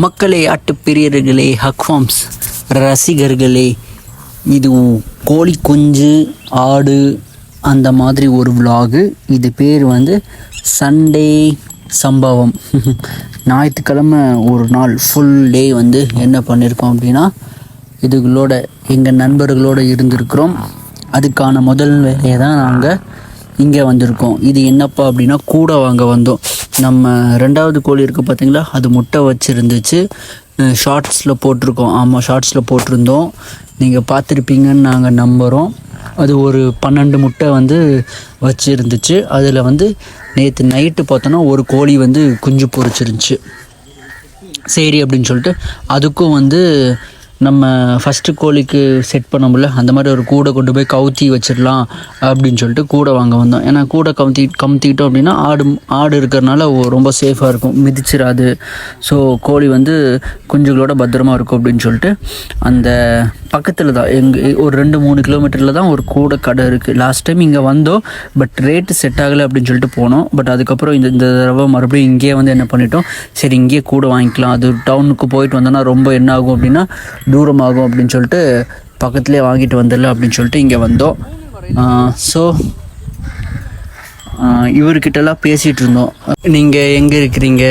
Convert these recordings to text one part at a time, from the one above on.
மக்களே, ஆட்டு பிரியர்களே, ஹக்ஃபார்ம்ஸ் ரசிகர்களே, இது கோழி குஞ்சு ஆடு அந்த மாதிரி ஒரு விலாகு. இது பேர் வந்து சண்டே சம்பவம். ஞாயிற்றுக்கிழமை ஒரு நாள் ஃபுல் டே வந்து என்ன பண்ணியிருக்கோம் அப்படின்னா, இதுகளோட எங்கள் நண்பர்களோடு இருந்திருக்கிறோம். அதுக்கான முதல் வேலையை தான் நாங்கள் இங்கே வந்திருக்கோம். இது என்னப்பா அப்படின்னா, கூட வாங்க வந்தோம். நம்ம ரெண்டாவது கோழி இருக்குது பார்த்தீங்களா, அது முட்டை வச்சுருந்துச்சு. ஷார்ட்ஸில் போட்டிருக்கோம். ஆமாம், ஷார்ட்ஸில் போட்டிருந்தோம். நீங்கள் பார்த்துருப்பீங்கன்னு நாங்கள் நம்புகிறோம். அது ஒரு 12 முட்டை வந்து வச்சுருந்துச்சு. அதில் வந்து நேற்று நைட்டு பார்த்தோன்னா ஒரு கோழி வந்து குஞ்சு பொரிச்சிருந்துச்சு. சரி அப்படின்னு சொல்லிட்டு அதுக்கும் வந்து நம்ம ஃபஸ்ட்டு கோழிக்கு செட் பண்ண முடியல, அந்த மாதிரி ஒரு கூடை கொண்டு போய் கவுத்தி வச்சிடலாம் அப்படின்னு சொல்லிட்டு கூடை வாங்க வந்தோம். ஏன்னா கூடை கமுத்திக்கிட்டோம் அப்படின்னா ஆடு இருக்கிறனால ரொம்ப சேஃபாக இருக்கும், மிதிச்சிடாது. ஸோ கோழி வந்து குஞ்சுகளோட பத்திரமா இருக்கும் அப்படின்னு சொல்லிட்டு அந்த பக்கத்தில் தான் ஒரு 2-3 கிலோமீட்டரில் தான் ஒரு கூடை கடை இருக்குது. லாஸ்ட் டைம் இங்கே வந்தோம், பட் ரேட்டு செட் ஆகலை அப்படின்னு சொல்லிட்டு போனோம். பட் அதுக்கப்புறம் இந்த தடவை மறுபடியும் இங்கேயே வந்து என்ன பண்ணிட்டோம், சரி இங்கேயே கூடை வாங்கிக்கலாம். அது டவுனுக்கு போயிட்டு வந்தோன்னா ரொம்ப என்ன ஆகும் அப்படின்னா தூரமாகும் அப்படின்னு சொல்லிட்டு பக்கத்துலேயே வாங்கிட்டு வந்துடல அப்படின்னு சொல்லிட்டு இங்கே வந்தோம். ஸோ இவர்கிட்டலாம் பேசிகிட்டு இருந்தோம், நீங்கள் எங்கே இருக்கிறீங்க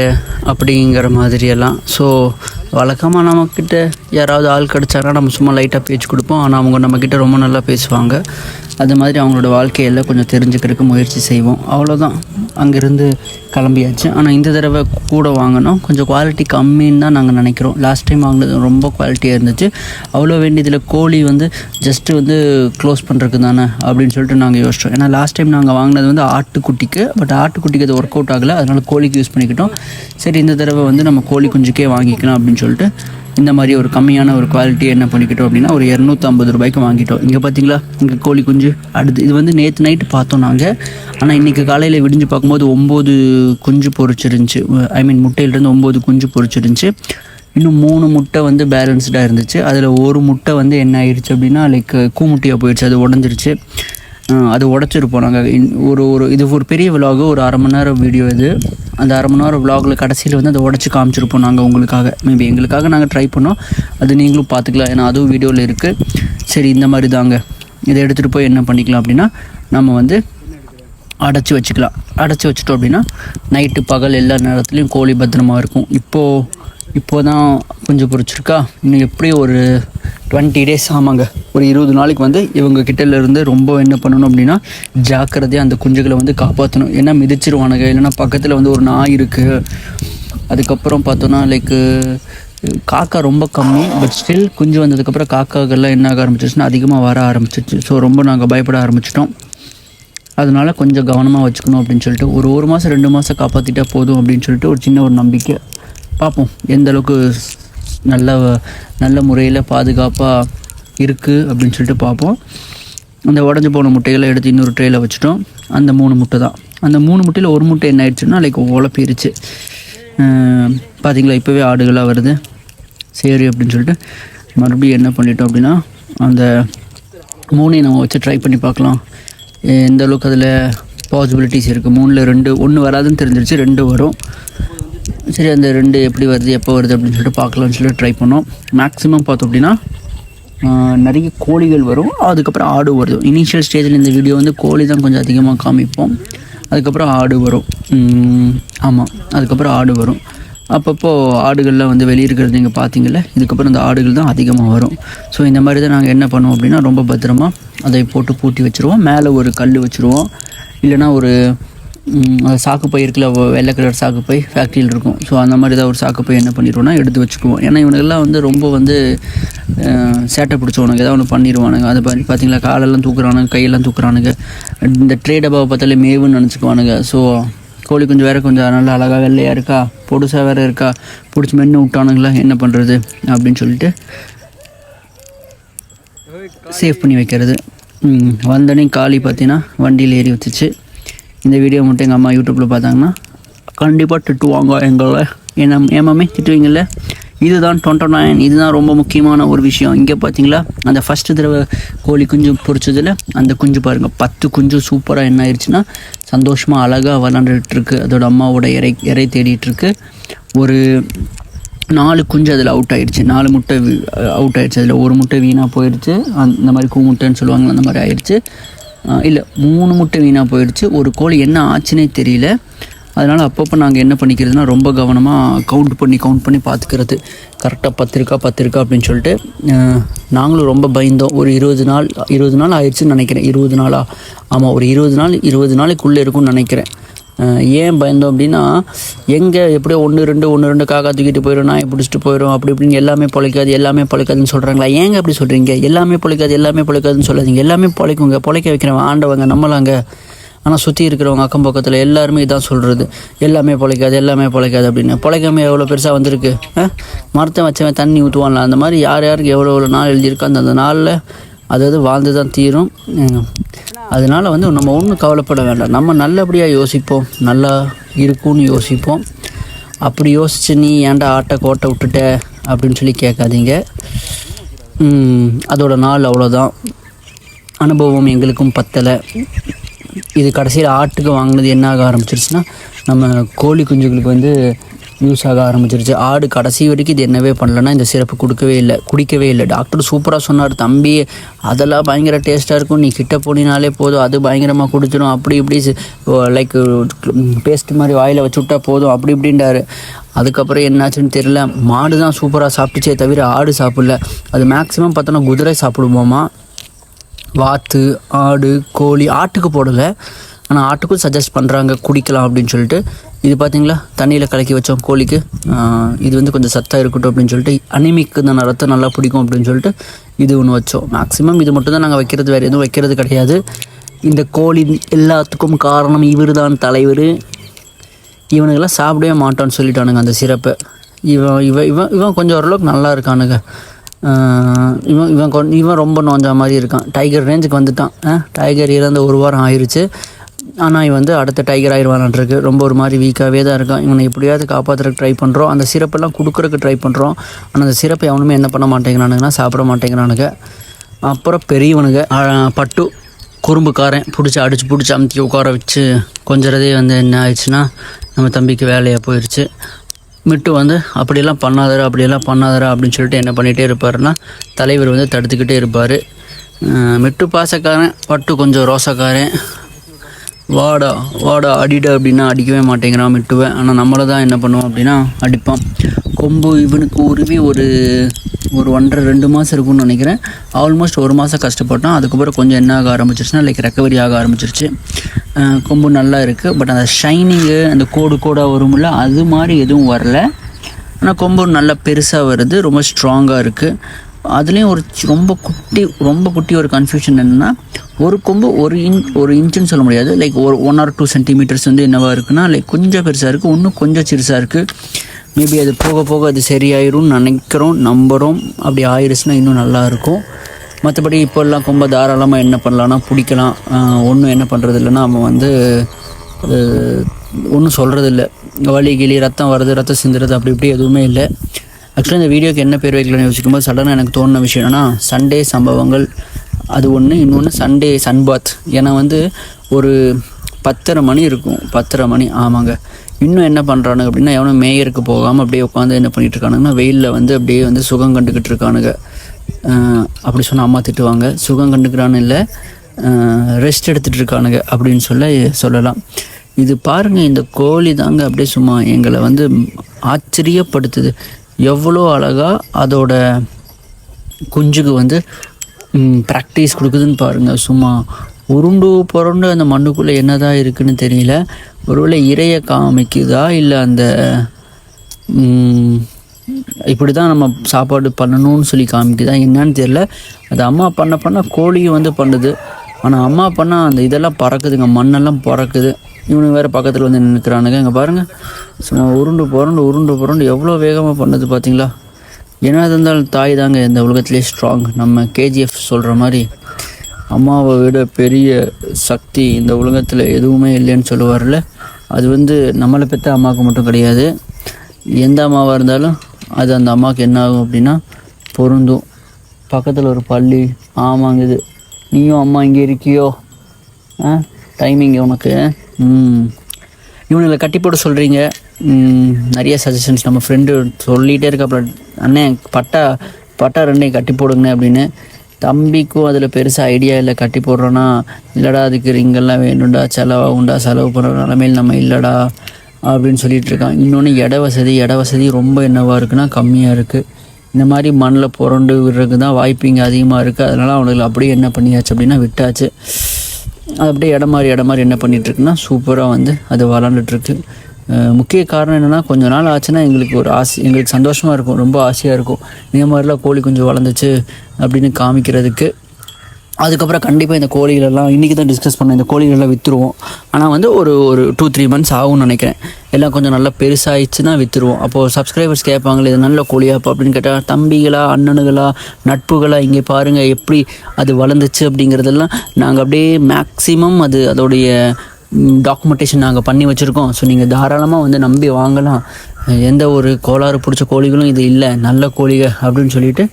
அப்படிங்கிற மாதிரியெல்லாம். ஸோ வழக்கமாக நம்மக்கிட்ட யாராவது ஆள் கிடச்சாங்கன்னா நம்ம சும்மா லைட்டாக பேச்சு கொடுப்போம். ஆனால் அவங்க நம்மக்கிட்ட ரொம்ப நல்லா பேசுவாங்க. அது மாதிரி அவங்களோட வாழ்க்கையில் கொஞ்சம் தெரிஞ்சுக்கிறதுக்கு முயற்சி செய்வோம். அவ்வளோதான். அங்கேருந்து கிளம்பியாச்சு. ஆனால் இந்த தடவை கூட வாங்கினோம், கொஞ்சம் குவாலிட்டி கம்மின்னு தான் நாங்கள் நினைக்கிறோம். லாஸ்ட் டைம் வாங்கினது ரொம்ப குவாலிட்டியாக இருந்துச்சு. அவ்வளோ வேண்டியதில் கோழி வந்து ஜஸ்ட்டு வந்து க்ளோஸ் பண்ணுறதுக்கு தானே அப்படின்னு சொல்லிட்டு நாங்கள் யோசித்தோம். ஏன்னா லாஸ்ட் டைம் நாங்கள் வாங்கினது வந்து ஆட்டுக்குட்டிக்கு, பட் ஆட்டுக்குட்டிக்கு அது ஒர்க் அவுட் ஆகலை. அதனால் கோழிக்கு யூஸ் பண்ணிக்கிட்டோம். சரி இந்த தடவை வந்து நம்ம கோழி குஞ்சுக்கே வாங்கிக்கலாம் அப்படின்னு சொல்லிட்டு இந்த மாதிரி ஒரு கம்மியான ஒரு குவாலிட்டியை என்ன பண்ணிக்கிட்டோம் அப்படின்னா ஒரு 250 ரூபாய்க்கு வாங்கிட்டோம். இங்கே பார்த்தீங்களா, இங்கே கோழி குஞ்சு அடுத்து இது வந்து நேற்று நைட்டு பார்த்தோம் நாங்கள். ஆனால் இன்றைக்கி காலையில் விடிஞ்சு பார்க்கும்போது 9 குஞ்சு பொரிச்சிருந்துச்சு. முட்டையிலேருந்து 9 குஞ்சு பொரிச்சிருந்துச்சு. இன்னும் 3 முட்டை வந்து பேலன்ஸ்டாக இருந்துச்சு. அதில் ஒரு முட்டை வந்து என்ன ஆயிடுச்சு அப்படின்னா கூமுட்டியாக போயிடுச்சு, அது உடஞ்சிருச்சு. அது உடச்சிருப்போம் நாங்கள். இது ஒரு பெரிய விலாகு, ஒரு 1/2 மணி நேரம் வீடியோ இது. அந்த 1/2 மணி நேரம் விலாகில் கடைசியில் வந்து அதை உடச்சி காமிச்சிருப்போம் நாங்கள் உங்களுக்காக. மேபி எங்களுக்காக நாங்கள் ட்ரை பண்ணோம், அது நீங்களும் பார்த்துக்கலாம், ஏன்னா அதுவும் வீடியோவில் இருக்குது. சரி இந்த மாதிரி தாங்க, இதை எடுத்துகிட்டு போய் என்ன பண்ணிக்கலாம் அப்படின்னா நம்ம வந்து அடைச்சி வச்சுக்கலாம். அடைச்சி வச்சுட்டோம் அப்படின்னா நைட்டு பகல் எல்லா நேரத்துலையும் கோழி பத்திரமா இருக்கும். இப்போது தான் கொஞ்சம் பொரிச்சிருக்கா, இன்னும் எப்படியும் ஒரு 20 டேஸ் ஆமாங்க, ஒரு 20 நாளைக்கு வந்து இவங்க கிட்டேருந்து ரொம்ப என்ன பண்ணணும் அப்படின்னா ஜாக்கிரதையாக அந்த குஞ்சுகளை வந்து காப்பாற்றணும். ஏன்னா மிதிச்சிருவானுங்க, இல்லைன்னா பக்கத்தில் வந்து ஒரு நாய் இருக்குது. அதுக்கப்புறம் பார்த்தோன்னா காக்கா ரொம்ப கம்மி, பட் ஸ்டில் குஞ்சு வந்ததுக்கப்புறம் காக்காக்கள்லாம் என்ன ஆக ஆரம்பிச்சிச்சுன்னா அதிகமாக வர ஆரம்பிச்சிச்சு. ஸோ ரொம்ப நாங்கள் பயப்பட ஆரம்பிச்சிட்டோம். அதனால் கொஞ்சம் கவனமாக வச்சுக்கணும் அப்படின்னு சொல்லிட்டு ஒரு மாதம் 2 மாதம் காப்பாற்றிட்டா போதும் அப்படின்னு சொல்லிட்டு ஒரு சின்ன ஒரு நம்பிக்கை. பார்ப்போம் எந்த அளவுக்கு நல்ல முறையில் பாதுகாப்பாக இருக்குது அப்படின்னு சொல்லிட்டு பார்ப்போம். அந்த உடஞ்சி போன முட்டைகளை எடுத்து இன்னொரு ட்ரேயில் வச்சுட்டோம். அந்த 3 முட்டை தான். அந்த 3 முட்டையில் ஒரு முட்டை என்ன ஆயிடுச்சுன்னா உழப்பிருச்சு. பார்த்திங்களா, இப்போவே ஆடுகளாக வருது. சரி அப்படின்னு சொல்லிட்டு மறுபடியும் என்ன பண்ணிட்டோம் அப்படின்னா அந்த 3ஐயும் நம்ம வச்சு ட்ரை பண்ணி பார்க்கலாம் எந்த அளவுக்கு அதில் பாசிபிலிட்டிஸ் இருக்குது. 3ல் 1 வராதுன்னு தெரிஞ்சிருச்சு, 2 வரும். சரி அந்த 2 எப்படி வருது எப்போ வருது அப்படின்னு சொல்லிட்டு பார்க்கலாம்னு சொல்லிட்டு ட்ரை பண்ணோம். மேக்ஸிமம் பார்த்தோம் அப்படின்னா நிறைய கோழிகள் வரும், அதுக்கப்புறம் ஆடு வரும். இனிஷியல் ஸ்டேஜில் இந்த வீடியோ வந்து கோழி தான் கொஞ்சம் அதிகமாக காமிப்போம், அதுக்கப்புறம் ஆடு வரும். ஆமாம், அதுக்கப்புறம் ஆடு வரும். அப்பப்போ ஆடுகள்லாம் வந்து வெளியே இருக்கிறது நீங்கள் பார்த்தீங்கல்ல, இதுக்கப்புறம் இந்த ஆடுகள் தான் அதிகமாக வரும். ஸோ இந்த மாதிரி தான் நாங்கள் என்ன பண்ணுவோம் அப்படின்னா ரொம்ப பத்திரமா அதை போட்டு பூட்டி வச்சுருவோம். மேலே ஒரு கல் வச்சுருவோம், இல்லைனா ஒரு சாக்குப்பை இருக்குல்ல, வெள்ளை கலர் சாக்குப்பை ஃபேக்ட்ரியில் இருக்கும். ஸோ அந்த மாதிரி தான் ஒரு சாக்குப்பை என்ன பண்ணிடுவோம்னா எடுத்து வச்சுக்குவோம். ஏன்னா இவனுக்கெல்லாம் வந்து ரொம்ப வந்து சேட்டை பிடிச்சவனுங்க, ஏதாவது ஒன்று பண்ணிடுவானுங்க. அதை பார்த்தீங்களா, காலெல்லாம் தூக்குறானுங்க, கையெல்லாம் தூக்குறானுங்க. இந்த ட்ரே டப்பாவை பார்த்தாலே மேவுன்னு நினச்சிக்குவானுங்க. ஸோ கோழி கொஞ்சம் வேறு கொஞ்சம் நல்லா அழகாக வெள்ளையாக இருக்கா, பொடுசாக வேறு இருக்கா, பிடிச்சி மென்று விட்டானுங்களா, என்ன பண்ணுறது அப்படின்னு சொல்லிட்டு சேவ் பண்ணி வைக்கிறது. வந்தோடனே காளி பார்த்தீங்கன்னா வண்டியில் ஏறி வச்சுச்சு. இந்த வீடியோ மட்டும் எங்கள் அம்மா யூடியூப்பில் பார்த்தாங்கன்னா கண்டிப்பாக திட்டுவாங்க எங்களை. ஏமாமே திட்டுவீங்கள்ல. இதுதான் 29, இதுதான் ரொம்ப முக்கியமான ஒரு விஷயம். இங்கே பார்த்தீங்களா, அந்த ஃபஸ்ட்டு தடவை கோழி குஞ்சு பொரிச்சதில் அந்த குஞ்சு பாருங்கள், 10 குஞ்சு சூப்பராக என்ன ஆயிடுச்சுன்னா சந்தோஷமாக அழகாக விளாண்டுட்டுருக்கு. அதோட அம்மாவோட இறை தேடிட்டுருக்கு. ஒரு 4 குஞ்சு அதில் அவுட் ஆயிடுச்சு. 4 முட்டை அவுட் ஆயிடுச்சு. அதில் ஒரு முட்டை வீணாக போயிடுச்சு. அந்த மாதிரி கூமுட்டைன்னு சொல்லுவாங்க, அந்த மாதிரி ஆயிடுச்சு. இல்லை 3 முட்டை வீணாக போயிடுச்சு. ஒரு கோழி என்ன ஆச்சுன்னே தெரியல. அதனால் அப்பப்போ நாங்கள் என்ன பண்ணிக்கிறதுனா ரொம்ப கவனமாக கவுண்ட் பண்ணி பார்த்துக்கிறது. கரெக்டாக 10 இருக்கா அப்படின்னு சொல்லிட்டு நாங்களும் ரொம்ப பயந்தோம். ஒரு 20 நாள் ஆயிடுச்சுன்னு நினைக்கிறேன். 20 நாளா? ஆமாம், ஒரு 20 நாளைக்குள்ளே இருக்கும்னு நினைக்கிறேன். ஏன் பயந்தோம் அப்படின்னா, எங்கே எப்படியோ ஒன்று ரெண்டு காக்கா தூக்கிட்டு போயிடும், நாயை பிடிச்சிட்டு போயிடும், அப்படி இப்படின்னு எல்லாமே பிழைக்காதுன்னு சொல்கிறாங்களா? ஏங்க அப்படி சொல்கிறீங்க? எல்லாமே பிழைக்காதுன்னு சொல்லாதீங்க. எல்லாமே பிழைக்க வைக்கிறவங்க ஆண்டவங்க நம்மளாங்க. ஆனால் சுற்றி இருக்கிறவங்க அக்கம் பக்கத்தில் எல்லாருமே இதான் சொல்கிறது, எல்லாமே பிழைக்காது அப்படின்னு. பிழைக்காம எவ்வளோ பெருசாக வந்திருக்கு. மரத்தை வச்சவன் தண்ணி ஊற்றுவான்ல, அந்த மாதிரி யாருக்கு எவ்வளோ நாள் எழுதியிருக்கோ அந்த நாளில் அதாவது வாழ்ந்து தான் தீரும். அதனால் நம்ம ஒன்றும் கவலைப்பட வேண்டாம். நம்ம நல்லபடியாக யோசிப்போம், நல்லா இருக்கும்னு யோசிப்போம். அப்படி யோசிச்சு நீ ஏன்டா கோட்டை விட்டுட்ட அப்படின்னு சொல்லி கேட்காதீங்க. அதோட நாள் அவ்வளோதான். அனுபவம் எங்களுக்கும் பத்தலை. இது கடைசியில் ஆட்டுக்கு வாங்கினது என்ன ஆக ஆரம்பிச்சிருச்சுன்னா, நம்ம கோழி குஞ்சுகளுக்கு யூஸ் ஆக ஆரம்பிச்சிருச்சு. ஆடு கடைசி வரைக்கும் இது என்னவே பண்ணலன்னா இந்த சிறப்பு குடிக்கவே இல்லை. டாக்டர் சூப்பராக சொன்னார், தம்பி அதெல்லாம் பயங்கர டேஸ்ட்டாக இருக்கும், நீ கிட்ட போனினாலே போதும், அது பயங்கரமாக குடிச்சிடும், அப்படி இப்படி லைக் பேஸ்ட் மாதிரி வாயில் வச்சு விட்டா போதும், அப்படி இப்படின்றாரு. அதுக்கப்புறம் என்னாச்சுன்னு தெரியல. மாடு தான் சூப்பராக சாப்பிட்டுச்சே தவிர ஆடு சாப்பிடல. அது மேக்ஸிமம் பார்த்தோன்னா குதிரை சாப்பிடுவோமா, வாத்து, ஆடு, கோழி. ஆட்டுக்கு போடலை, ஆனால் ஆட்டுக்கும் சஜஸ்ட் பண்ணுறாங்க குடிக்கலாம் அப்படின்னு சொல்லிட்டு. இது பார்த்திங்களா, தண்ணியில் கலக்கி வச்சோம் கோழிக்கு. இது கொஞ்சம் சத்தாக இருக்கட்டும் அப்படின்னு சொல்லிட்டு, அனிமிக்கு தான் ரத்தம் நல்லா பிடிக்கும் அப்படின்னு சொல்லிட்டு இது ஒன்று வச்சோம். மேக்ஸிமம் இது மட்டும் தான் நாங்கள் வைக்கிறது, வேறு எதுவும் வைக்கிறது கிடையாது. இந்த கோழி எல்லாத்துக்கும் காரணம் இவர் தான் தலைவர். இவனுக்கெல்லாம் சாப்பிடவே மாட்டான்னு சொல்லிட்டானுங்க அந்த சிறப்பை. இவன் கொஞ்சம் ஓரளவுக்கு நல்லா இருக்கானுங்க. இவன் ரொம்ப நோஞ்சா மாதிரி இருக்கான். டைகர் ரேஞ்சுக்கு வந்துட்டான். டைகர் இறந்த 1 வாரம் ஆயிடுச்சு. ஆனால் இவன் அடுத்த டைகர் ஆயிடுவான்ருக்கு. ரொம்ப ஒரு மாதிரி வீக்காகவே தான் இருக்கான். இவனை எப்படியாவது காப்பாற்றுறதுக்கு ட்ரை பண்ணுறோம். அந்த சிறப்பெல்லாம் கொடுக்குறதுக்கு ட்ரை பண்ணுறோம். ஆனால் அந்த சிறப்பை எவனுமே என்ன பண்ண மாட்டேங்கிறானுங்கன்னா, சாப்பிட மாட்டேங்கிறானுங்க. அப்புறம் பெரியவனுங்க பட்டு குறும்புக்காரன் அடித்து அமுத்தி உட்கார வச்சு கொஞ்சறதே என்ன ஆயிடுச்சுன்னா, நம்ம தம்பிக்கு வேலையாக போயிடுச்சு. மிட்டு அப்படியெல்லாம் பண்ணாதரா அப்படின்னு சொல்லிட்டு என்ன பண்ணிகிட்டே இருப்பாருன்னா, தலைவர் தடுத்துக்கிட்டே இருப்பார். மிட்டு பாசக்காரன், பட்டு கொஞ்சம் ரோசக்காரன். வாடா அடிடா அப்படின்னா அடிக்கவே மாட்டேங்கிறான் மிட்டுவேன். ஆனால் நம்மளை தான் என்ன பண்ணுவோம் அப்படின்னா அடிப்பான். கொம்பு இவனுக்கு உருவி ஒரு 1.5-2 மாதம் இருக்கும்னு நினைக்கிறேன். ஆல்மோஸ்ட் 1 மாதம் கஷ்டப்பட்டான். அதுக்கப்புறம் கொஞ்சம் என்ன ஆக ஆரம்பிச்சிருச்சுன்னா, லைக் ரெக்கவரி ஆக ஆரம்பிச்சிருச்சு. கொம்பு நல்லா இருக்குது. பட் அந்த ஷைனிங்கு, அந்த கோடாக வரும்ல, அது மாதிரி எதுவும் வரல. ஆனால் கொம்பு நல்லா பெருசாக வருது, ரொம்ப ஸ்ட்ராங்காக இருக்குது. அதுலேயும் ரொம்ப குட்டி ஒரு கன்ஃபியூஷன் என்னென்னா, ஒரு கொம்பு ஒரு இன்ச்சுன்னு சொல்ல முடியாது. லைக் 1 or 2 சென்டிமீட்டர்ஸ் என்னவாக இருக்குன்னா, லைக் கொஞ்சம் பெருசாக இருக்குது, இன்னும் கொஞ்சம் சிறுசாக இருக்குது. மேபி அது போக அது சரியாயிரும்னு நம்புகிறோம். அப்படி ஆயிடுச்சுன்னா இன்னும் நல்லாயிருக்கும். மற்றபடி இப்போல்லாம் கொம்பை தாராளமாக என்ன பண்ணலான்னா பிடிக்கலாம். ஒன்றும் என்ன பண்ணுறது இல்லைன்னா, அவன் ஒன்றும் சொல்கிறது இல்லை. வலி கிளி ரத்தம் வருது, ரத்தம் சிந்துறது, அப்படி இப்படி எதுவுமே இல்லை. ஆக்சுவலாக இந்த வீடியோக்கு என்ன பேர் வைக்கலாம்னு யோசிக்கும்போது சடனாக எனக்கு தோணுன விஷயம் என்னென்னா, சண்டே சம்பவங்கள் அது ஒன்று. இன்னொன்று சண்டே சன்பாத். ஏன்னா ஒரு 10:30 மணி இருக்கும். 10:30 மணி. ஆமாங்க. இன்னும் என்ன பண்ணுறானுங்க அப்படின்னா, எவனும் மேயருக்கு போகாமல் அப்படியே உட்காந்து என்ன பண்ணிகிட்டு இருக்கானுங்கன்னா, வெயிலில் அப்படியே சுகம் கண்டுக்கிட்டு இருக்கானுங்க. அப்படி சொன்னால் அம்மா திட்டுவாங்க. சுகம் கண்டுக்கிறான்னு இல்லை, ரெஸ்ட் எடுத்துகிட்டு இருக்கானுங்க அப்படின்னு சொல்லலாம். இது பாருங்கள், இந்த கோழி தாங்க அப்படியே சும்மா எங்களை ஆச்சரியப்படுத்துது. எவ்வளோ அழகாக அதோட குஞ்சுக்கு ப்ராக்டிஸ் கொடுக்குதுன்னு பாருங்கள். சும்மா புரண்டு அந்த மண்ணுக்குள்ளே என்னதான் இருக்குதுன்னு தெரியல. ஒருவேளை இறையை காமிக்குதா, இல்லை அந்த இப்படி தான் நம்ம சாப்பாடு பண்ணணும்னு சொல்லி காமிக்குதா என்னன்னு தெரியல. அது அம்மா பண்ண கோழியும் பண்ணுது. ஆனால் அம்மா பண்ணால் அந்த இதெல்லாம் பறக்குதுங்க, மண்ணெல்லாம் பறக்குது. இவனுக்கு வேறு பக்கத்தில் நின்றுக்கிறானுங்க. இங்கே பாருங்கள், சும்மா உருண்டு புரண்டு எவ்வளோ வேகமாக பண்ணுது பார்த்தீங்களா. என்ன இருந்தாலும் தாய் தாங்க இந்த உலகத்திலே ஸ்ட்ராங். நம்ம KGF சொல்கிற மாதிரி அம்மாவை விட பெரிய சக்தி இந்த உலகத்தில் எதுவுமே இல்லைன்னு சொல்லுவார்ல. அது நம்மளை பெற்ற அம்மாவுக்கு மட்டும் கிடையாது. எந்த அம்மாவாக இருந்தாலும் அது அந்த அம்மாவுக்கு என்ன ஆகும் அப்படின்னா பொருந்தும். பக்கத்தில் ஒரு பள்ளி. ஆமாங்க, இது நீயும் அம்மா இங்கே இருக்கியோ, டைமிங் உனக்கு. இவனுங்களை கட்டி போட சொல்கிறீங்க, நிறைய சஜஷன்ஸ் நம்ம ஃப்ரெண்டு சொல்லிகிட்டே இருக்க, அண்ணே பட்டா 2 கட்டி போடுங்கண்ணே அப்படின்னு. தம்பிக்கும் அதில் பெருசாக ஐடியா இல்லை, கட்டி போடுறோன்னா இல்லைடா அதுக்கு ரிங்கெல்லாம் வேணும்டா, செலவு பண்ணுற நிலமையில் நம்ம இல்லைடா அப்படின்னு சொல்லிகிட்டு இருக்கான். இன்னொன்று இட வசதி ரொம்ப என்னவாக இருக்குன்னா கம்மியாக இருக்குது. இந்த மாதிரி மண்ணில் புரண்டு விடுறதுக்கு தான் வாய்ப்பு இங்கே அதிகமாக இருக்குது. அதனால் அவனுக்கு அப்படியே என்ன பண்ணியாச்சு அப்படின்னா விட்டாச்சு. அது அப்படியே இடம் மாதிரி என்ன பண்ணிகிட்ருக்குன்னா சூப்பராக வந்து அது வளர்ந்துட்டுருக்கு. முக்கிய காரணம் என்னென்னா, கொஞ்ச நாள் ஆச்சுன்னா எங்களுக்கு ஒரு எங்களுக்கு சந்தோஷமாக இருக்கும், ரொம்ப ஆசையாக இருக்கும் இந்த மாதிரிலாம் கோழி கொஞ்சம் வளர்ந்துச்சு அப்படின்னு காமிக்கிறதுக்கு. அதுக்கப்புறம் கண்டிப்பாக இந்த கோழிகளெல்லாம் இன்றைக்கி தான் டிஸ்கஸ் பண்ணேன், இந்த கோழிகளெல்லாம் விற்றுருவோம். ஆனால் வந்து ஒரு 2-3 months ஆகும்னு நினைக்கிறேன். எல்லாம் கொஞ்சம் நல்லா பெருசாகிடுச்சுன்னா விற்றுருவோம். அப்போது சப்ஸ்கிரைபர்ஸ் கேட்பாங்களே இது நல்ல கோழியாப்பா அப்படின்னு கேட்டால், தம்பிகளா அண்ணனுகளா நட்புகளா இங்கே பாருங்கள் எப்படி அது வளர்ந்துச்சு அப்படிங்கிறதெல்லாம் நாங்கள் அப்படியே மேக்ஸிமம் அதோடைய டாக்குமெண்டேஷன் நாங்கள் பண்ணி வச்சுருக்கோம். ஸோ நீங்கள் தாராளமாக வந்து நம்பி வாங்கலாம். எந்த ஒரு கோளாறு பிடிச்ச கோழிகளும் இது இல்லை, நல்ல கோழிகள் அப்படின்னு சொல்லிட்டு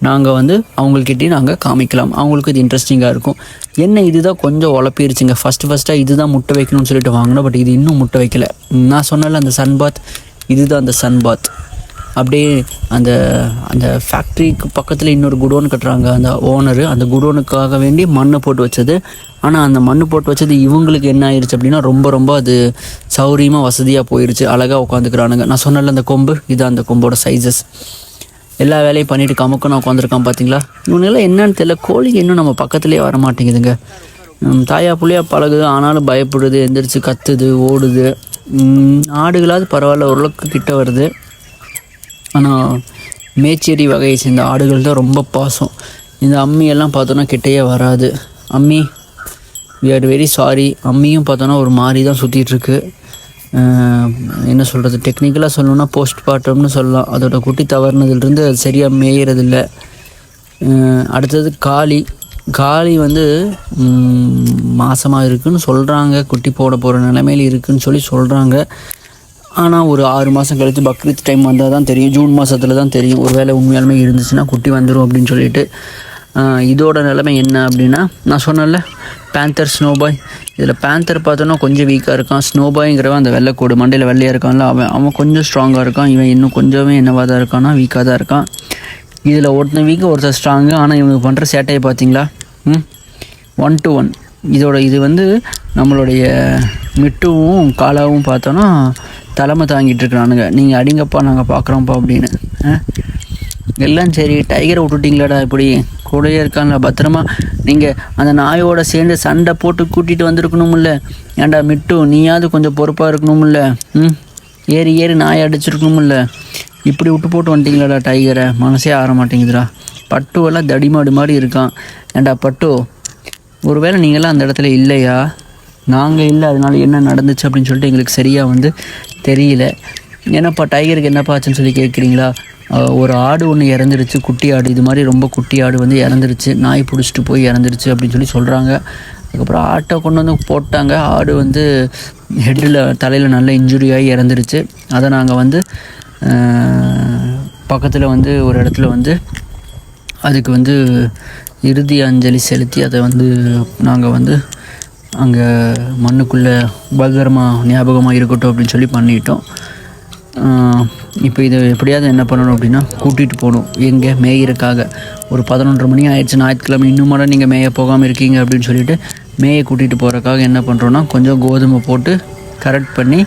நாங்கள் வந்து அவங்கக்கிட்டே நாங்கள் காமிக்கலாம். அவங்களுக்கு இது இன்ட்ரெஸ்டிங்காக இருக்கும். என்ன இதுதான் கொஞ்சம் உழப்பிருச்சுங்க. ஃபஸ்ட்டாக இதுதான் முட்டை வைக்கணும்னு சொல்லிட்டு வாங்கினோம். பட் இது இன்னும் முட்டை வைக்கலை. நான் சொன்னல அந்த சன்பாத், இதுதான் அந்த சன்பாத். அப்படியே அந்த அந்த ஃபேக்ட்ரிக்கு பக்கத்தில் இன்னொரு குடோன் கட்டுறாங்க அந்த ஓனரு. அந்த குடோனுக்காக வேண்டி மண்ணை போட்டு வச்சது. ஆனால் அந்த மண் போட்டு வச்சது இவங்களுக்கு என்ன ஆயிடுச்சு அப்படின்னா ரொம்ப அது சௌரியமாக வசதியாக போயிடுச்சு. அழகாக உட்காந்துக்கிறானுங்க. நான் சொன்னல அந்த கொம்பு, இதுதான் அந்த கொம்போட சைஸஸ். எல்லா வேலையும் பண்ணிவிட்டு கமுக்கன்னு உட்காந்துருக்கான் பார்த்தீங்களா. இவனுங்களாம் என்னன்னு தெரியல, கோழிக்கு இன்னும் நம்ம பக்கத்துலேயே வர மாட்டேங்குதுங்க. தாயா புள்ளையா பழகுது, ஆனாலும் பயப்படுது, எந்திரிச்சு கத்துது, ஓடுது. ஆடுகளாவது பரவாயில்ல, ஓரளவுக்கு கிட்ட வருது. ஆனால் மேச்சேரி வகையை சேர்ந்த ஆடுகள் தான் ரொம்ப பாசம். இந்த அம்மியெல்லாம் பார்த்தோன்னா கிட்டையே வராது. அம்மி, வி ஆர் வெரி சாரி. அம்மியும் பார்த்தோன்னா ஒரு மாதிரி தான் சுற்றிட்டுருக்கு. என்ன சொல்கிறது, டெக்னிக்கலாக சொல்லணுன்னா போஸ்ட் பார்ட்டம்னு சொல்லலாம். அதோட குட்டி தவறுனதுலேருந்து அது சரியாக மேயிறதில்லை. அடுத்தது காளி வந்து மாசமாக இருக்குதுன்னு சொல்கிறாங்க, குட்டி போட போகிற நிலைமையில் இருக்குதுன்னு சொல்கிறாங்க. ஆனால் ஒரு 6 மாதம் கழித்து பக்ரீத் டைம் வந்தால் தான் தெரியும், ஜூன் மாதத்தில் தான் தெரியும். ஒரு வேளை உண்மையாலுமே இருந்துச்சுன்னா குட்டி வந்துடும் அப்படின்னு சொல்லிட்டு. இதோட நிலைமை என்ன அப்படின்னா, நான் சொன்னேன்ல பேந்தர் ஸ்னோபாய். இதில் பேந்தர் பார்த்தோன்னா கொஞ்சம் வீக்காக இருக்கான். ஸ்னோபாய்ங்கிறவன் அந்த வெள்ளைக்கோடு மண்டையில் வெள்ளையாக இருக்கான்ல, அவன் கொஞ்சம் ஸ்ட்ராங்காக இருக்கான். இவன் இன்னும் கொஞ்சமே என்னவாக தான் இருக்கான்னா வீக்காக தான் இருக்கான். இதில் ஒருத்தர் ஸ்ட்ராங்கு. ஆனால் இவனுக்கு பண்ணுற சேட்டையை பார்த்தீங்களா, 1 to 1. இது வந்து நம்மளுடைய மிட்டுவும் காலாவும் பார்த்தோன்னா தலைமை தாங்கிட்டு இருக்கிறானுங்க. நீங்கள் அடிங்கப்பா நாங்கள் பார்க்குறோம்ப்பா அப்படின்னு. எல்லாம் சரி, டைகரை விட்டுட்டிங்களாடா, இப்படி கூடயே இருக்காங்களா பத்திரமா. நீங்கள் அந்த நாயோட சேர்ந்து சண்டை போட்டு கூட்டிகிட்டு வந்திருக்கணும்ல. ஏன்டா மிட்டு, நீயாவது கொஞ்சம் பொறுப்பாக இருக்கணும்ல. ஏறி நாயை அடிச்சிருக்கணும்ல. இப்படி விட்டு போட்டு வந்துட்டிங்களாடா டைகரை. மனசே ஆற மாட்டேங்குதுடா. பட்டுவெல்லாம் தடிமாடு மாதிரி இருக்கான். ஏன்டா பட்டு, ஒருவேளை நீங்களாம் அந்த இடத்துல இல்லையா? நாங்கள் இல்லை, அதனால என்ன நடந்துச்சு அப்படின்னு சொல்லிட்டு எங்களுக்கு சரியாக வந்து தெரியல. என்னப்பா டைகருக்கு என்னப்பா ஆச்சுன்னு சொல்லி கேட்குறீங்களா? ஒரு ஆடு ஒன்று இறந்துருச்சு, குட்டி ஆடு. இது மாதிரி ரொம்ப குட்டி ஆடு வந்து இறந்துருச்சு, நாய் பிடிச்சிட்டு போய் இறந்துருச்சு அப்படின்னு சொல்கிறாங்க. அதுக்கப்புறம் ஆட்டை கொண்டு வந்து போட்டாங்க. ஆடு வந்து தலையில் நல்ல இன்ஜுரி ஆகி இறந்துருச்சு. அதை நாங்கள் வந்து பக்கத்தில் வந்து ஒரு இடத்துல வந்து அதுக்கு வந்து இறுதி அஞ்சலி செலுத்தி அதை வந்து நாங்கள் வந்து அங்கே மண்ணுக்குள்ளே பத்திரமாக ஞாபகமாக இருக்கட்டும் அப்படின்னு சொல்லி பண்ணிட்டோம். இப்போ இதை எப்படியாவது என்ன பண்ணணும் அப்படின்னா கூட்டிகிட்டு போகணும். எங்கே மேயிறக்காக. ஒரு 11:30 மணி ஆயிடுச்சு ஞாயிற்றுக்கிழமை. இன்னும் நீங்கள் மேய போகாமல் இருக்கீங்க அப்படின்னு சொல்லிட்டு மேயை கூட்டிகிட்டு போகிறக்காக என்ன பண்ணுறோன்னா, கொஞ்சம் கோதுமை போட்டு கரெக்ட் பண்ணி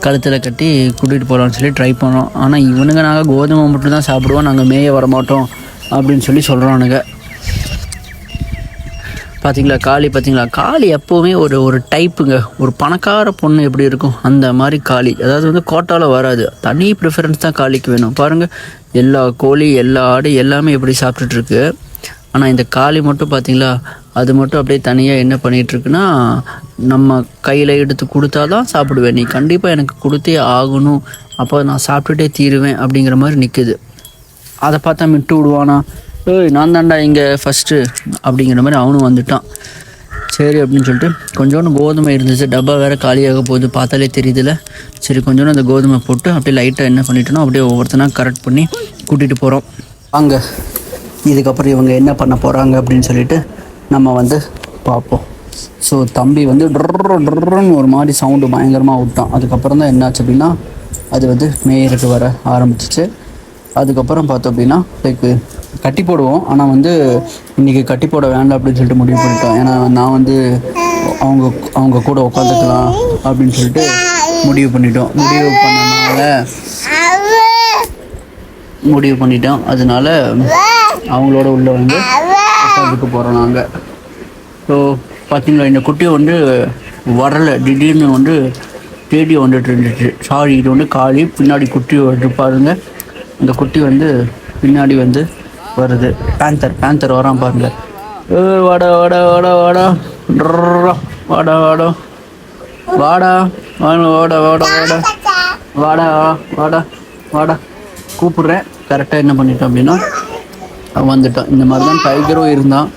கழுத்தில் கட்டி கூட்டிகிட்டு போகலான்னு சொல்லி ட்ரை பண்ணோம். ஆனால் இவனுங்க நாங்கள் கோதுமை மட்டும் தான் சாப்பிடுவோம், நாங்கள் மேய வரமாட்டோம் அப்படின்னு சொல்கிறானுங்க. பார்த்தீங்களா காளி எப்போவுமே ஒரு டைப்புங்க. ஒரு பணக்கார பொண்ணு எப்படி இருக்கும் அந்த மாதிரி காளி. அதாவது வந்து கோட்டாவில் வராது. தனி ப்ரிஃபரன்ஸ் தான் காளிக்கு வேணும். பாருங்கள், எல்லா கோழி எல்லா ஆடு எல்லாமே எப்படி சாப்பிட்டுட்ருக்கு. ஆனால் இந்த காளி மட்டும் பார்த்தீங்களா, அது மட்டும் அப்படியே தனியாக என்ன பண்ணிகிட்ருக்குன்னா, நம்ம கையில் எடுத்து கொடுத்தா தான் சாப்பிடுவேன், நீ கண்டிப்பாக எனக்கு கொடுத்தே ஆகணும், அப்போ நான் சாப்பிட்டுட்டே தீருவேன் அப்படிங்கிற மாதிரி நிற்குது. அதை பார்த்தா மிட்டு விடுவானா, நான் தாண்டா இங்கே ஃபஸ்ட்டு அப்படிங்கிற மாதிரி அவனும் வந்துட்டான். சரி அப்படின்னு சொல்லிட்டு கொஞ்சோண்டு கோதுமை இருந்துச்சு. டப்பா வேறு காலியாக போகுது, பார்த்தாலே தெரியுதுல. சரி கொஞ்சோண்டு அந்த கோதுமை போட்டு அப்படியே லைட்டாக என்ன பண்ணிட்டோன்னா அப்படியே ஒவ்வொருத்தனா கரெக்ட் பண்ணி கூட்டிகிட்டு போகிறோம். அங்கே இதுக்கப்புறம் இவங்க என்ன பண்ண போகிறாங்க அப்படின்னு சொல்லிட்டு நம்ம வந்து பார்ப்போம். ஸோ தம்பி வந்து ட்ருன்னு ஒரு மாதிரி சவுண்டு பயங்கரமாக விட்டான். அதுக்கப்புறம் தான் என்னாச்சு அப்படின்னா அது வந்து மேயருக்கு வர ஆரம்பிச்சிச்சு. அதுக்கப்புறம் பார்த்தோம் அப்படின்னா லைக் கட்டி போடுவோம். ஆனால் வந்து இன்றைக்கி கட்டி போட வேண்டாம் அப்படின்னு சொல்லிட்டு முடிவு பண்ணிட்டோம். ஏன்னா நான் வந்து அவங்க அவங்க கூட உட்காந்துக்கலாம் அப்படின்னு சொல்லிட்டு முடிவு பண்ணிட்டோம். அதனால அவங்களோட உள்ளே வந்து உட்காந்துக்க போகிறோம் நாங்கள். ஸோ பார்த்தீங்களா, இந்த குட்டியை வந்து வரலை, திடீர்னு வந்து தேடி வந்துட்டு இருந்துச்சு. சாரி, இது வந்து காளி, பின்னாடி குட்டி வந்து பாருங்கள். இந்த குட்டி வந்து பின்னாடி வந்து வருது. பேந்தர் வரான் பாருங்க. வாடா வாடா வாடா வாடா வாடா வாடா வாடா வாடா வாடா வாடா வாடா வாடா வாடா கூப்பிட்றேன். கரெக்டாக என்ன பண்ணிட்டோம் அப்படின்னா வந்துட்டோம். இந்த மாதிரி தான் டைகரும் இருந்தான்.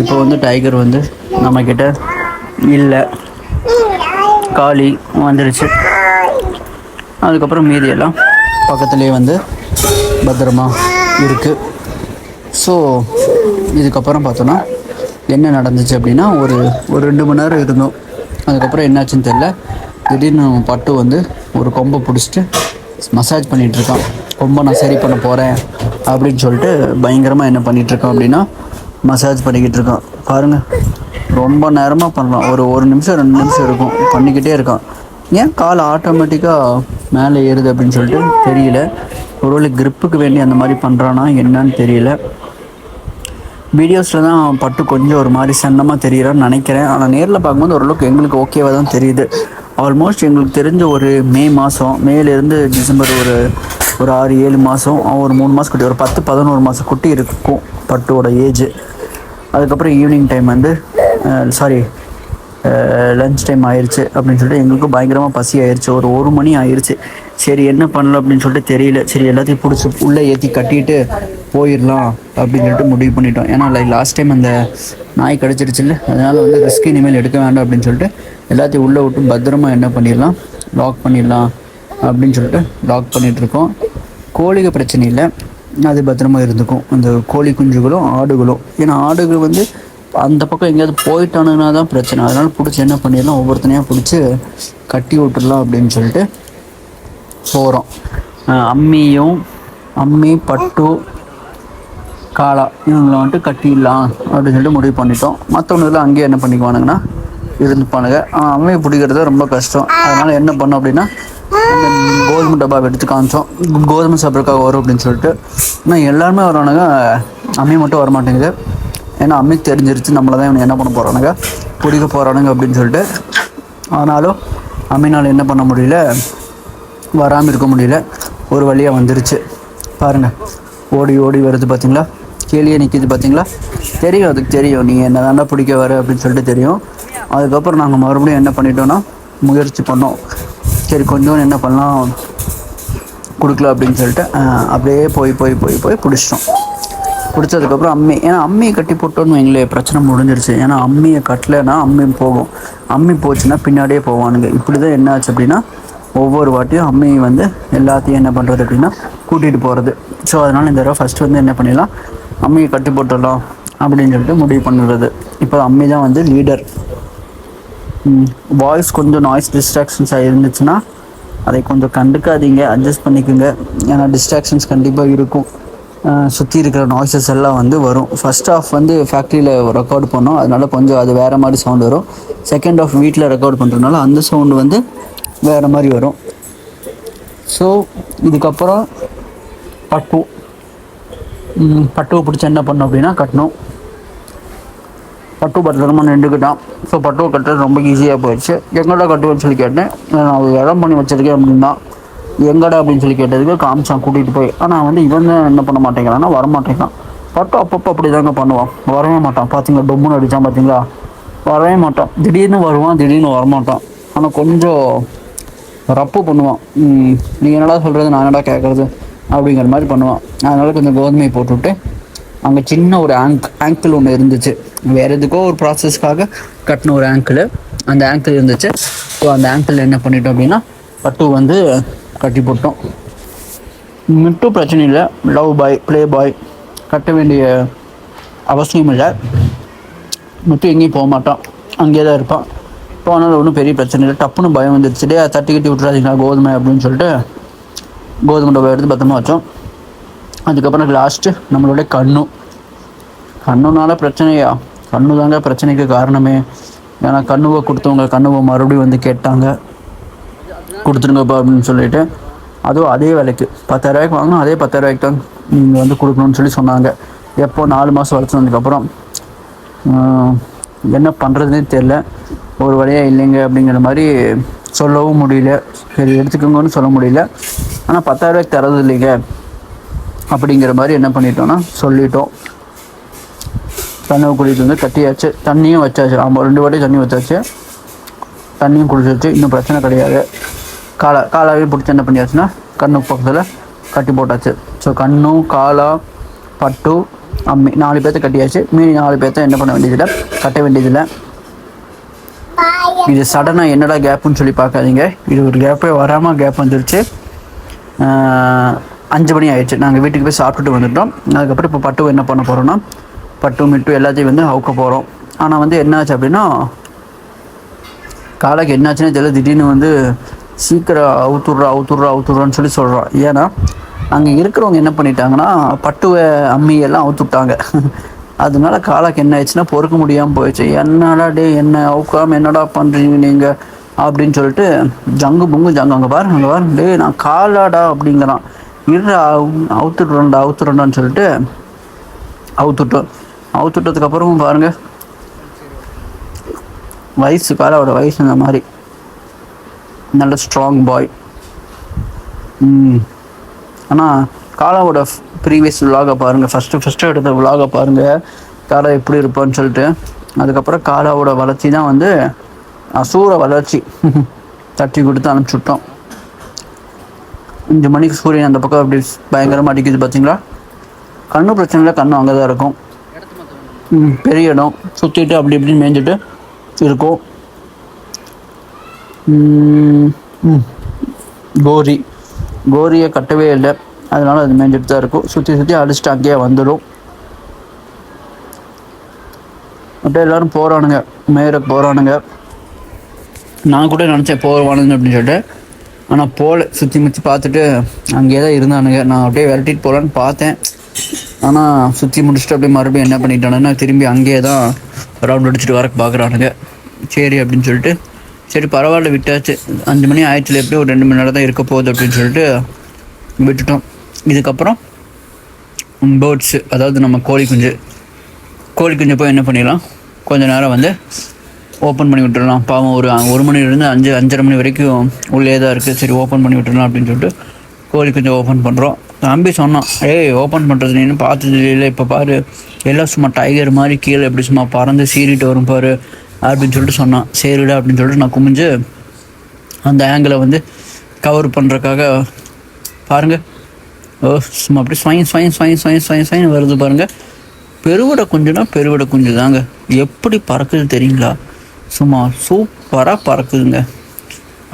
இப்போ வந்து டைகர் வந்து நம்மக்கிட்ட இல்லை, காளி வந்துடுச்சு. அதுக்கப்புறம் மீதியெல்லாம் பக்கத்துலேயே வந்து பத்திரமா இருக்குது. ஸோ இதுக்கப்புறம் பார்த்தோன்னா என்ன நடந்துச்சு அப்படின்னா ஒரு 2 மணி நேரம் இருந்தோம். அதுக்கப்புறம் என்னாச்சுன்னு தெரியல, திடீர்னு பட்டு வந்து ஒரு கொம்பை பிடிச்சிட்டு மசாஜ் பண்ணிகிட்ருக்கான். கொம்பை நான் சரி பண்ண போகிறேன் அப்படின்னு சொல்லிட்டு பயங்கரமாக என்ன பண்ணிகிட்ருக்கான் அப்படின்னா மசாஜ் பண்ணிக்கிட்டு இருக்கான். பாருங்கள், ரொம்ப நேரமாக பண்ணலாம். ஒரு நிமிஷம் 2 நிமிஷம் இருக்கும், பண்ணிக்கிட்டே இருக்கான். ஏன் கால் ஆட்டோமேட்டிக்காக மேலே ஏறுது அப்படின்னு சொல்லிட்டு தெரியல. ஒருவேளை கிரிப்புக்கு வேண்டி அந்த மாதிரி பண்ணுறானா என்னன்னு தெரியல. வீடியோஸில் தான் பட்டு கொஞ்சம் ஒரு மாதிரி சன்னமாக தெரிகிறான்னு நினைக்கிறேன். ஆனால் நேரில் பார்க்கும்போது ஓரளவுக்கு எங்களுக்கு ஓகேவாக தான் தெரியுது. ஆல்மோஸ்ட் எங்களுக்கு தெரிஞ்ச ஒரு மேலேருந்து டிசம்பர் ஒரு 6-7 மாதம், ஒரு 3 மாதம் குட்டி, ஒரு 10-11 மாதம் குட்டி இருக்கும் பட்டுவோட ஏஜ். அதுக்கப்புறம் ஈவினிங் டைம் வந்து லன்ச் டைம் ஆயிடுச்சு அப்படின்னு சொல்லிட்டு எங்களுக்கும் பயங்கரமாக பசி ஆயிடுச்சு. ஒரு மணி ஆயிடுச்சு. சரி என்ன பண்ணலாம் அப்படின்னு சொல்லிட்டு தெரியல. சரி எல்லாத்தையும் பிடிச்சி உள்ளே ஏற்றி கட்டிட்டு போயிடலாம் அப்படின்னு சொல்லிட்டு முடிவு பண்ணிட்டோம். ஏன்னா லாஸ்ட் டைம் அந்த நாய் கடிச்சிருச்சுல்ல, அதனால் வந்து ரிஸ்க் இனிமேல் எடுக்க வேண்டாம் அப்படின்னு சொல்லிட்டு எல்லாத்தையும் உள்ளே விட்டு பத்திரமா என்ன பண்ணிடலாம், லாக் பண்ணிடலாம் அப்படின்னு சொல்லிட்டு லாக் பண்ணிகிட்ருக்கோம். கோழிக பிரச்சனை இல்லை, அது பத்திரமா இருந்துக்கும். அந்த கோழி குஞ்சுகளும் ஆடுகளும். ஏன்னா ஆடுகள் வந்து அந்த பக்கம் எங்கேயாவது போயிட்டானுன்னா தான் பிரச்சனை. அதனால் பிடிச்சி என்ன பண்ணிடலாம், ஒவ்வொருத்தனையாக பிடிச்சி கட்டி விட்டுடலாம் அப்படின்னு சொல்லிட்டு போகிறோம். அம்மி, பட்டு, காளா இவங்களை வந்துட்டு கட்டிடலாம் அப்படின்னு சொல்லிட்டு முடிவு பண்ணிட்டோம். மற்றவனுக்குலாம் அங்கேயே என்ன பண்ணிக்குவானுங்கன்னா இருந்துப்பானுங்க. அம்மியை பிடிக்கிறது ரொம்ப கஷ்டம். அதனால் என்ன பண்ணோம் அப்படின்னா கோதுமை டப்பா எடுத்து காமிச்சோம். கோதுமை சாப்பிட்றதுக்காக வரும் அப்படின்னு சொல்லிட்டு. ஆனால் எல்லாருமே வரானுங்க, அம்மி மட்டும் வரமாட்டேங்குது. ஏன்னா அம்மிக்கு தெரிஞ்சிருச்சு நம்மளை தான் இவனை என்ன பண்ண போகிறானுங்க, பிடிக்க போகிறானுங்க அப்படின்னு சொல்லிட்டு. ஆனாலும் அம்மினால் என்ன பண்ண முடியல, வராமல் இருக்க முடியல. ஒரு வழியாக வந்துருச்சு. பாருங்கள், ஓடி வருது பார்த்தீங்களா, கீழே நிற்கிது பார்த்தீங்களா. தெரியும், அதுக்கு தெரியும் நீங்கள் என்ன தாண்டா பிடிக்க வர அப்படின்னு சொல்லிட்டு தெரியும். அதுக்கப்புறம் நாங்கள் மறுபடியும் என்ன பண்ணிட்டோன்னா முயற்சி பண்ணோம். சரி கொஞ்சம் என்ன பண்ணலாம் கொடுக்கல அப்படின்னு சொல்லிட்டு அப்படியே போய் பிடிச்சிட்டோம். பிடிச்சதுக்கப்புறம் ஏன்னா அம்மியை கட்டி போட்டோன்னு எங்களே பிரச்சனை முடிஞ்சிருச்சு. ஏன்னா அம்மியை கட்டலைன்னா அம்மி போகும், அம்மி போச்சுன்னா பின்னாடியே போவானுங்க. இப்படி தான் என்ன ஆச்சு அப்படின்னா ஒவ்வொரு வாட்டியும் அம்மி வந்து எல்லாத்தையும் என்ன பண்ணுறது அப்படின்னா கூட்டிகிட்டு போகிறது. ஸோ அதனால் இந்த தடவை ஃபஸ்ட்டு வந்து என்ன பண்ணிடலாம், அம்மியை கட்டி போட்டுடலாம் அப்படின்னு சொல்லிட்டு முடிவு பண்ணுறது. இப்போ அம்மி தான் வந்து லீடர். வாய்ஸ் கொஞ்சம் நாய்ஸ் டிஸ்ட்ராக்ஷன்ஸாக இருந்துச்சுன்னா அதை கொஞ்சம் கண்டுக்காதீங்க, அட்ஜஸ்ட் பண்ணிக்கோங்க. ஏன்னா டிஸ்ட்ராக்ஷன்ஸ் கண்டிப்பாக இருக்கும். சுற்றி இருக்கிற நாய்ஸஸ் எல்லாம் வந்து வரும். ஃபஸ்ட் ஆஃப் வந்து ஃபேக்ட்ரியில் ரெக்கார்டு பண்ணோம், அதனால் கொஞ்சம் அது வேறு மாதிரி சவுண்டு வரும். செகண்ட் ஆஃப் வீட்டில் ரெக்கார்டு பண்ணுறதுனால அந்த சவுண்டு வந்து வேறு மாதிரி வரும். ஸோ இதுக்கப்புறம் பட்டுவை பிடிச்சி என்ன பண்ணோம் அப்படின்னா கட்டணும். பட்டு பத்திரமா நின்றுக்கிட்டான். ஸோ பட்டுவை கட்டுறது ரொம்ப ஈஸியாக போயிடுச்சு. எங்கடா கட்டுவேன்னு சொல்லி கேட்டேன். நான் இடம் பண்ணி வச்சுருக்கேன் அப்படின்னா எங்கடா அப்படின்னு சொல்லி கேட்டதுக்கு காமிச்சான் கூட்டிகிட்டு போய். ஆனால் வந்து இவன் என்ன பண்ண மாட்டேங்கிறான்னா வரமாட்டேங்கான். பட்டு அப்பப்போ அப்படி தாங்க பண்ணுவான், வரவே மாட்டான். பார்த்தீங்களா, டொம்முன்னு அடித்தான் பார்த்தீங்களா, வரவே மாட்டான். திடீர்னு வருவான், திடீர்னு வரமாட்டான். ஆனால் கொஞ்சம் ரப்பு பண்ணுவான். நீங்கள் என்னடா சொல்கிறது, நான் என்னடா கேட்குறது அப்படிங்கிற மாதிரி பண்ணுவான். அதனால் கொஞ்சம் கோதுமையை போட்டுவிட்டு அங்கே சின்ன ஒரு ஆங்கிள் ஒன்று இருந்துச்சு. வேறு எதுக்கோ ஒரு ப்ராசஸ்க்காக கட்டின ஒரு ஆங்கிள், அந்த ஆங்கிள் இருந்துச்சு. ஸோ அந்த ஆங்கிள் என்ன பண்ணிட்டோம் அப்படின்னா பட்டு வந்து கட்டி போட்டோம். மட்டும் பிரச்சனை இல்லை, லவ் பாய் ப்ளே பாய் கட்ட வேண்டிய அவசியம் இல்லை. மட்டும் எங்கேயும் போக மாட்டான். அங்கேயே தான் இருப்பான். இப்போ அதனால் ஒன்றும் பெரிய பிரச்சனை இல்லை. டப்புன்னு பயம் வந்துடுச்சு, டே தட்டிக்கிட்டி விட்டுறாதீங்களா கோதுமை அப்படின்னு சொல்லிட்டு கோதுமை டப்பா எடுத்து பத்திரமா வச்சோம். அதுக்கப்புறம் லாஸ்ட்டு நம்மளுடைய கண்ணுனால பிரச்சனையா? கண்ணு தாங்க பிரச்சனைக்கு காரணமே. ஏன்னா கண்ணுவை கொடுத்தவங்க கண்ணுவை மறுபடியும் வந்து கேட்டாங்க, கொடுத்துருங்கப்பா அப்படின்னு சொல்லிட்டு. அதுவும் அதே விலைக்கு 10,000 வாங்கினா அதே 10,000 தான் நீங்கள் வந்து கொடுக்கணும்னு சொல்லி சொன்னாங்க. எப்போ 4 மாதம் வளர்த்துனதுக்கப்புறம் என்ன பண்ணுறதுனே தெரில. ஒரு வழியாக இல்லைங்க அப்படிங்கிற மாதிரி சொல்லவும் முடியல, சரி எடுத்துக்கோங்கன்னு சொல்ல முடியல. ஆனால் 10,000 தரது இல்லைங்க அப்படிங்கிற மாதிரி என்ன பண்ணிட்டோன்னா சொல்லிட்டோம். கனவு குடிட்டு வந்து கட்டியாச்சு, தண்ணியும் வச்சாச்சு. ஆமாம் 2 வாட்டி தண்ணி வச்சாச்சு, தண்ணியும் குடிச்சாச்சு. இன்னும் பிரச்சனை கிடையாது. காலாவே பிடிச்சி என்ன பண்ணியாச்சுன்னா கண்ணு பக்கத்தில் கட்டி போட்டாச்சு. ஸோ கண்ணு, காலா, பட்டு, அம்மி 4 பேர்த்த கட்டியாச்சு. மீறி 4 பேர்த்த என்ன பண்ண வேண்டியதில்லை, கட்ட வேண்டியதில்லை. இது சடனாக என்னடா கேப்புன்னு சொல்லி பார்க்காதீங்க. இது ஒரு கேப்பே வராமல் கேப் வந்துருச்சு. 5 மணி ஆயிடுச்சு. நாங்கள் வீட்டுக்கு போய் சாப்பிட்டுட்டு வந்துட்டோம். அதுக்கப்புறம் இப்போ பட்டு என்ன பண்ண போகிறோன்னா பட்டு மிட்டு எல்லாத்தையும் வந்து அவுக்க போகிறோம். ஆனால் வந்து என்னாச்சு அப்படின்னா காலைக்கு என்னாச்சுன்னே தெரியல. திடீர்னு வந்து சீக்கிரம் அவுத்துட்றான்னு சொல்லி சொல்கிறோம். ஏன்னா அங்கே இருக்கிறவங்க என்ன பண்ணிட்டாங்கன்னா பட்டுவை அம்மியெல்லாம் அவுத்துட்டாங்க. அதனால காலாக்கு என்ன ஆயிடுச்சுன்னா பொறுக்க முடியாமல் போயிடுச்சு. என்னடா டே என்ன அவுக்காமல் என்னடா பண்ணுறீங்க நீங்கள் அப்படின்னு சொல்லிட்டு ஜங்கு அங்கே பாருங்க டே நான் காலாடா அப்படிங்கிறான். இருடா அவுத்துட்றேன்டான்னு சொல்லிட்டு அவுத்துட்டதுக்கப்புறமும் பாருங்கள் காலாவோட வயசு இந்த மாதிரி நல்ல ஸ்ட்ராங் பாய். ஆனால் காலாவோட ப்ரீவியஸ் விலாகை பாருங்கள், ஃபஸ்ட்டு எடுத்த விலாகை பாருங்கள், காலா எப்படி இருப்பான்னு சொல்லிட்டு. அதுக்கப்புறம் காலாவோட வளர்ச்சி தான் வந்து அசூர வளர்ச்சி. தட்டி கொடுத்து அனுப்பிச்சுட்டோம். 5 மணிக்கு சூரியன் அந்த பக்கம் அப்படி பயங்கரமாக அடிக்குது பார்த்தீங்களா. கண்ணு பிரச்சனை இல்லை, கண்ணு அங்கே தான் இருக்கும். பெரிய இடம் சுற்றிட்டு அப்படி இப்படின்னு மேய்ஞ்சிட்டு இருக்கும். கோரியை கட்டவே இல்லை, அதனால அது மேய்ஞ்சிட்டு தான் இருக்கும். சுற்றி அடிச்சுட்டு அங்கேயே வந்துடும். அப்படியே எல்லோரும் போகிறானுங்க, மேயருக்கு போகிறானுங்க. நான் கூட நினச்சேன் போவானுங்க அப்படின்னு சொல்லிட்டு, ஆனால் போகல. சுற்றி பார்த்துட்டு அங்கேயே தான் இருந்தானுங்க. நான் அப்படியே விரட்டிட்டு போகலான்னு பார்த்தேன். ஆனால் சுற்றி முடிச்சுட்டு அப்படியே மறுபடியும் என்ன பண்ணிட்டானுன்னா திரும்பி அங்கேயே தான் ரவுண்ட் அடிச்சுட்டு வர பார்க்குறானுங்க. சரி அப்படின்னு சொல்லிட்டு சரி பரவாயில்ல விட்டாச்சு. 5 மணி ஆயிடுச்சுல, எப்படியும் ஒரு 2 மணி நேரம் தான் இருக்க போகுது அப்படின்னு சொல்லிட்டு விட்டுட்டோம். இதுக்கப்புறம் பேர்ட்ஸு, அதாவது நம்ம கோழி குஞ்சு போய் என்ன பண்ணிடலாம், கொஞ்சம் நேரம் வந்து ஓப்பன் பண்ணி விட்டுடலாம். பாவம் ஒரு மணிலேருந்து 5:30 மணி வரைக்கும் உள்ளே தான் இருக்குது. சரி ஓப்பன் பண்ணி விட்டுடலாம் அப்படின்னு சொல்லிட்டு கோழி குஞ்சு ஓப்பன் பண்ணுறோம். தம்பி சொன்னான், ஓப்பன் பண்ணுறது நீன்னு பார்த்தது இல்லை, இப்போ பாரு எல்லாம் சும்மா டைகர் மாதிரி கீழே எப்படி சும்மா பறந்து சீறிட்டு வரும் பாரு அப்படின்னு சொல்லிட்டு சொன்னான். சரிடா அப்படின்னு சொல்லிட்டு நான் குமிஞ்சு அந்த ஆங்கிளை வந்து கவர் பண்ணுறதுக்காக பாருங்கள் சும்மா அப்படி ஸ்வைன் வருது பாருங்கள். பெருவிட குஞ்சு தாங்க, எப்படி பறக்குது தெரியுங்களா, சும்மா சூப்பராக பறக்குதுங்க.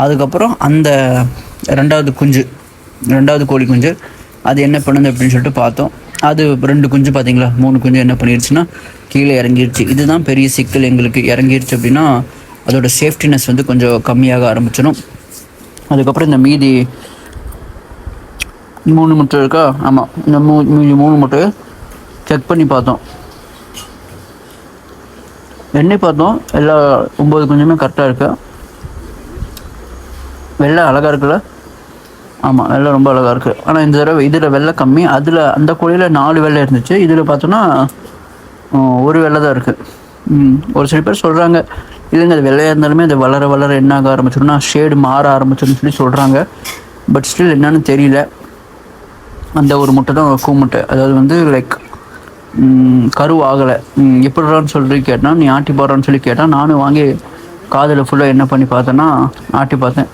அதுக்கப்புறம் அந்த ரெண்டாவது கோழி குஞ்சு அது என்ன பண்ணுது அப்படின்னு சொல்லிட்டு பார்த்தோம். அது 2 குஞ்சு பார்த்தீங்களா, 3 குஞ்சு என்ன பண்ணிடுச்சுன்னா கீழே இறங்கிடுச்சு. இதுதான் பெரிய சிக்கல் எங்களுக்கு. இறங்கிடுச்சு அப்படின்னா அதோட சேஃப்டினஸ் வந்து கொஞ்சம் கம்மியாக ஆரம்பிச்சிடும். அதுக்கப்புறம் இந்த மீதி 3 முட்டை இருக்கா, ஆமாம் இந்த மீதி 3 முட்டையை செக் பண்ணி பார்த்தோம். எண்ணி பார்த்தோம், எல்லா 9 குஞ்சுமே கரெக்டாக இருக்கு. வெள்ளை அழகாக இருக்குல்ல, ஆமாம் வெள்ளை ரொம்ப அழகாக இருக்குது. ஆனால் இந்த தடவை இதில் வெள்ளை கம்மி. அந்த கோழியில் 4 வெள்ளை இருந்துச்சு, இதில் பார்த்தோன்னா 1 வெள்ளை தான் இருக்குது. ஒரு சில பேர் சொல்கிறாங்க இல்லைங்க அது வெள்ளையாக இருந்தாலுமே அது வளர என்ன ஆக ஆரம்பிச்சிடும்னா ஷேடு மாற ஆரம்பிச்சிடும்னு சொல்லி சொல்கிறாங்க. பட் ஸ்டில் என்னன்னு தெரியல. அந்த ஒரு முட்டை தான் கூமுட்டை, அதாவது வந்து லைக் கரு ஆகலை. எப்படிறான்னு சொல்லி கேட்டால் நீ ஆட்டி போடுறான்னு சொல்லி கேட்டால் நானும் வாங்கி காதில் ஃபுல்லாக என்ன பண்ணி பார்த்தேன்னா ஆட்டி பார்த்தேன்.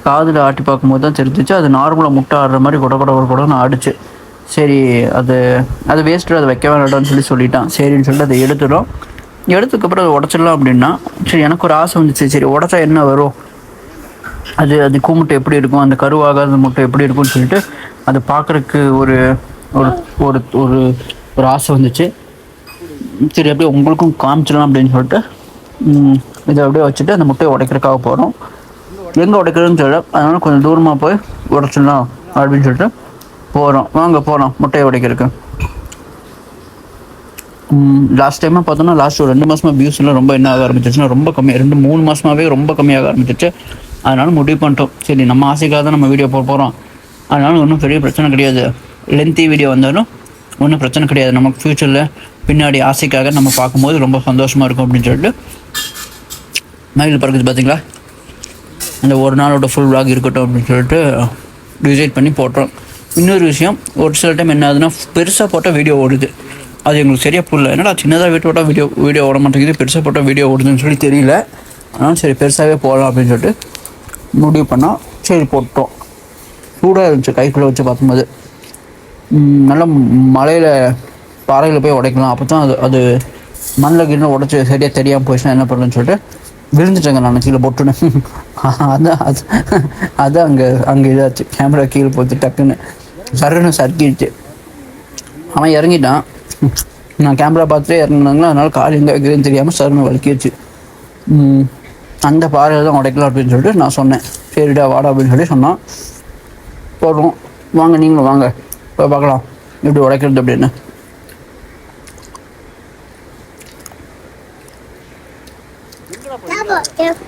காதில் ஆட்டி பார்க்கும்போது தான் தெரிஞ்சிச்சு அது நார்மலாக முட்டை ஆடுற மாதிரி கூட நான் ஆடிச்சு. சரி அது வேஸ்ட்டு, அதை வைக்க வேண்டாம்னு சொல்லிட்டான். சரின்னு சொல்லிட்டு அதை எடுத்ததுக்கப்புறம் அதை உடச்சிடலாம் அப்படின்னா சரி எனக்கு ஒரு ஆசை வந்துச்சு. சரி உடச்சா என்ன வரும், அது கூமுட்டை எப்படி இருக்கும், அந்த கருவாகாத முட்டை எப்படி இருக்கும்னு சொல்லிட்டு அது பார்க்குறதுக்கு ஒரு ஒரு ஒரு ஒரு ஆசை வந்துச்சு. சரி அப்படியே உங்களுக்கும் காமிச்சிடலாம் அப்படின்னு சொல்லிட்டு இதை அப்படியே வச்சுட்டு அந்த முட்டையை உடைக்கிறதுக்காக போகிறோம். எங்கே உடைக்கிறதுன்னு தெரியல, அதனால் கொஞ்சம் தூரமாக போய் உடைச்சிடலாம் அப்படின்னு சொல்லிட்டு போகிறோம். வாங்க போகிறோம் முட்டையை உடைக்கிறதுக்கு. லாஸ்ட் டைமாக பார்த்தோன்னா லாஸ்ட் ஒரு 2 மாதமாக வியூஸ்லாம் ரொம்ப என்ன ஆக ஆரம்பிச்சிச்சுன்னா ரொம்ப கம்மியாக, 2-3 மாதமாகவே ரொம்ப கம்மியாக ஆரம்பிச்சிச்சு. அதனால் முடிவு பண்ணிட்டோம், சரி நம்ம ஆசைக்காக தான் நம்ம வீடியோ போட போகிறோம், அதனால் ஒன்றும் பெரிய பிரச்சனை கிடையாது. லென்த்தி வீடியோ வந்தாலும் ஒன்றும் பிரச்சனை கிடையாது. நமக்கு ஃப்யூச்சரில் பின்னாடி ஆசைக்காக நம்ம பார்க்கும்போது ரொம்ப சந்தோஷமாக இருக்கும் அப்படின்னு சொல்லிட்டு மயில் பறக்குது பார்த்தீங்களா, அந்த ஒரு நாளோட ஃபுல் விளாக் இருக்கட்டும் அப்படின்னு சொல்லிட்டு டிசைட் பண்ணி போட்டோம். இன்னொரு விஷயம், ஒரு சில டைம் என்ன ஆகுதுன்னா பெருசாக போட்டால் வீடியோ ஓடுது, அது எங்களுக்கு சரியாக புரியல. என்னடா சின்னதாக போட்டால் வீடியோ ஓட மாட்டேங்குது, பெருசாக போட்டால் வீடியோ ஓடுதுன்னு சொல்லி தெரியல. அதனால் சரி பெருசாகவே போடலாம் அப்படின்னு சொல்லிட்டு முடிவு பண்ணால் சரி போட்டோம். சூடாக இருந்துச்சு கைக்குள்ளே வச்சு பார்க்கும்போது. நல்லா மலையில் பாறையில் போய் உடைக்கலாம், அப்போ தான் அது மண்ணில் கீழே உடச்சி சரியாக தெரியாமல் போயிடுச்சுன்னா என்ன பண்ணுறேன்னு சொல்லிட்டு விழுந்துட்டேங்க நான் கீழே போட்டுன்னு. அதான் அங்கே இதாச்சு, கேமரா கீழே போச்சு, டக்குன்னு சருன்னு சறுக்கிடுச்சு. அவன் இறங்கிட்டான், நான் கேமரா பார்த்துட்டே இறங்கினாங்களா, அதனால் கால் எங்கே வைக்கிறதுன்னு தெரியாமல் சருன்னு வலிக்கிடுச்சு. அந்த பாறையில் தான் உடைக்கலாம் அப்படின்னு சொல்லிட்டு நான் சொன்னேன், சரிடா வாடா அப்படின்னு சொல்லி சொன்னான். போடுறோம் வாங்க, நீங்களும் வாங்க போய் பார்க்கலாம் எப்படி உடைக்கிறது அப்படின்னு.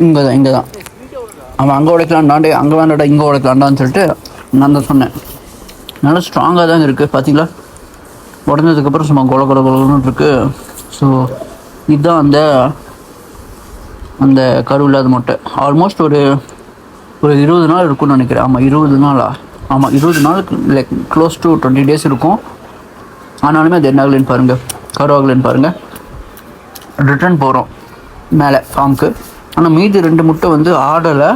இங்கே தான் அவன் அங்கே உடைக்கலான்டாண்டே, அங்கே வேண்டாடா இங்கே உடைக்கலான்டான்னு சொல்லிட்டு நான் தான் சொன்னேன். நல்லா ஸ்ட்ராங்காக தான் இருக்குது பார்த்தீங்களா, உடஞ்சதுக்கப்புறம் சும்மா கொலன்னு இருக்குது. ஸோ இதுதான் அந்த கருவில்லாத முட்டை. ஆல்மோஸ்ட் ஒரு 20 நாள் இருக்கும்னு நினைக்கிறேன். ஆமாம் 20 நாளா, ஆமாம் 20 நாளுக்கு லைக் க்ளோஸ் டு 20 days இருக்கும். ஆனாலுமே அது என்ன ஆகலைன்னு பாருங்கள், கருவாகலைன்னு பாருங்கள். ரிட்டர்ன் போகிறோம் மேலே ஃபார்முக்கு. ஆனால் மீதி 2 முட்டை வந்து ஆடலை,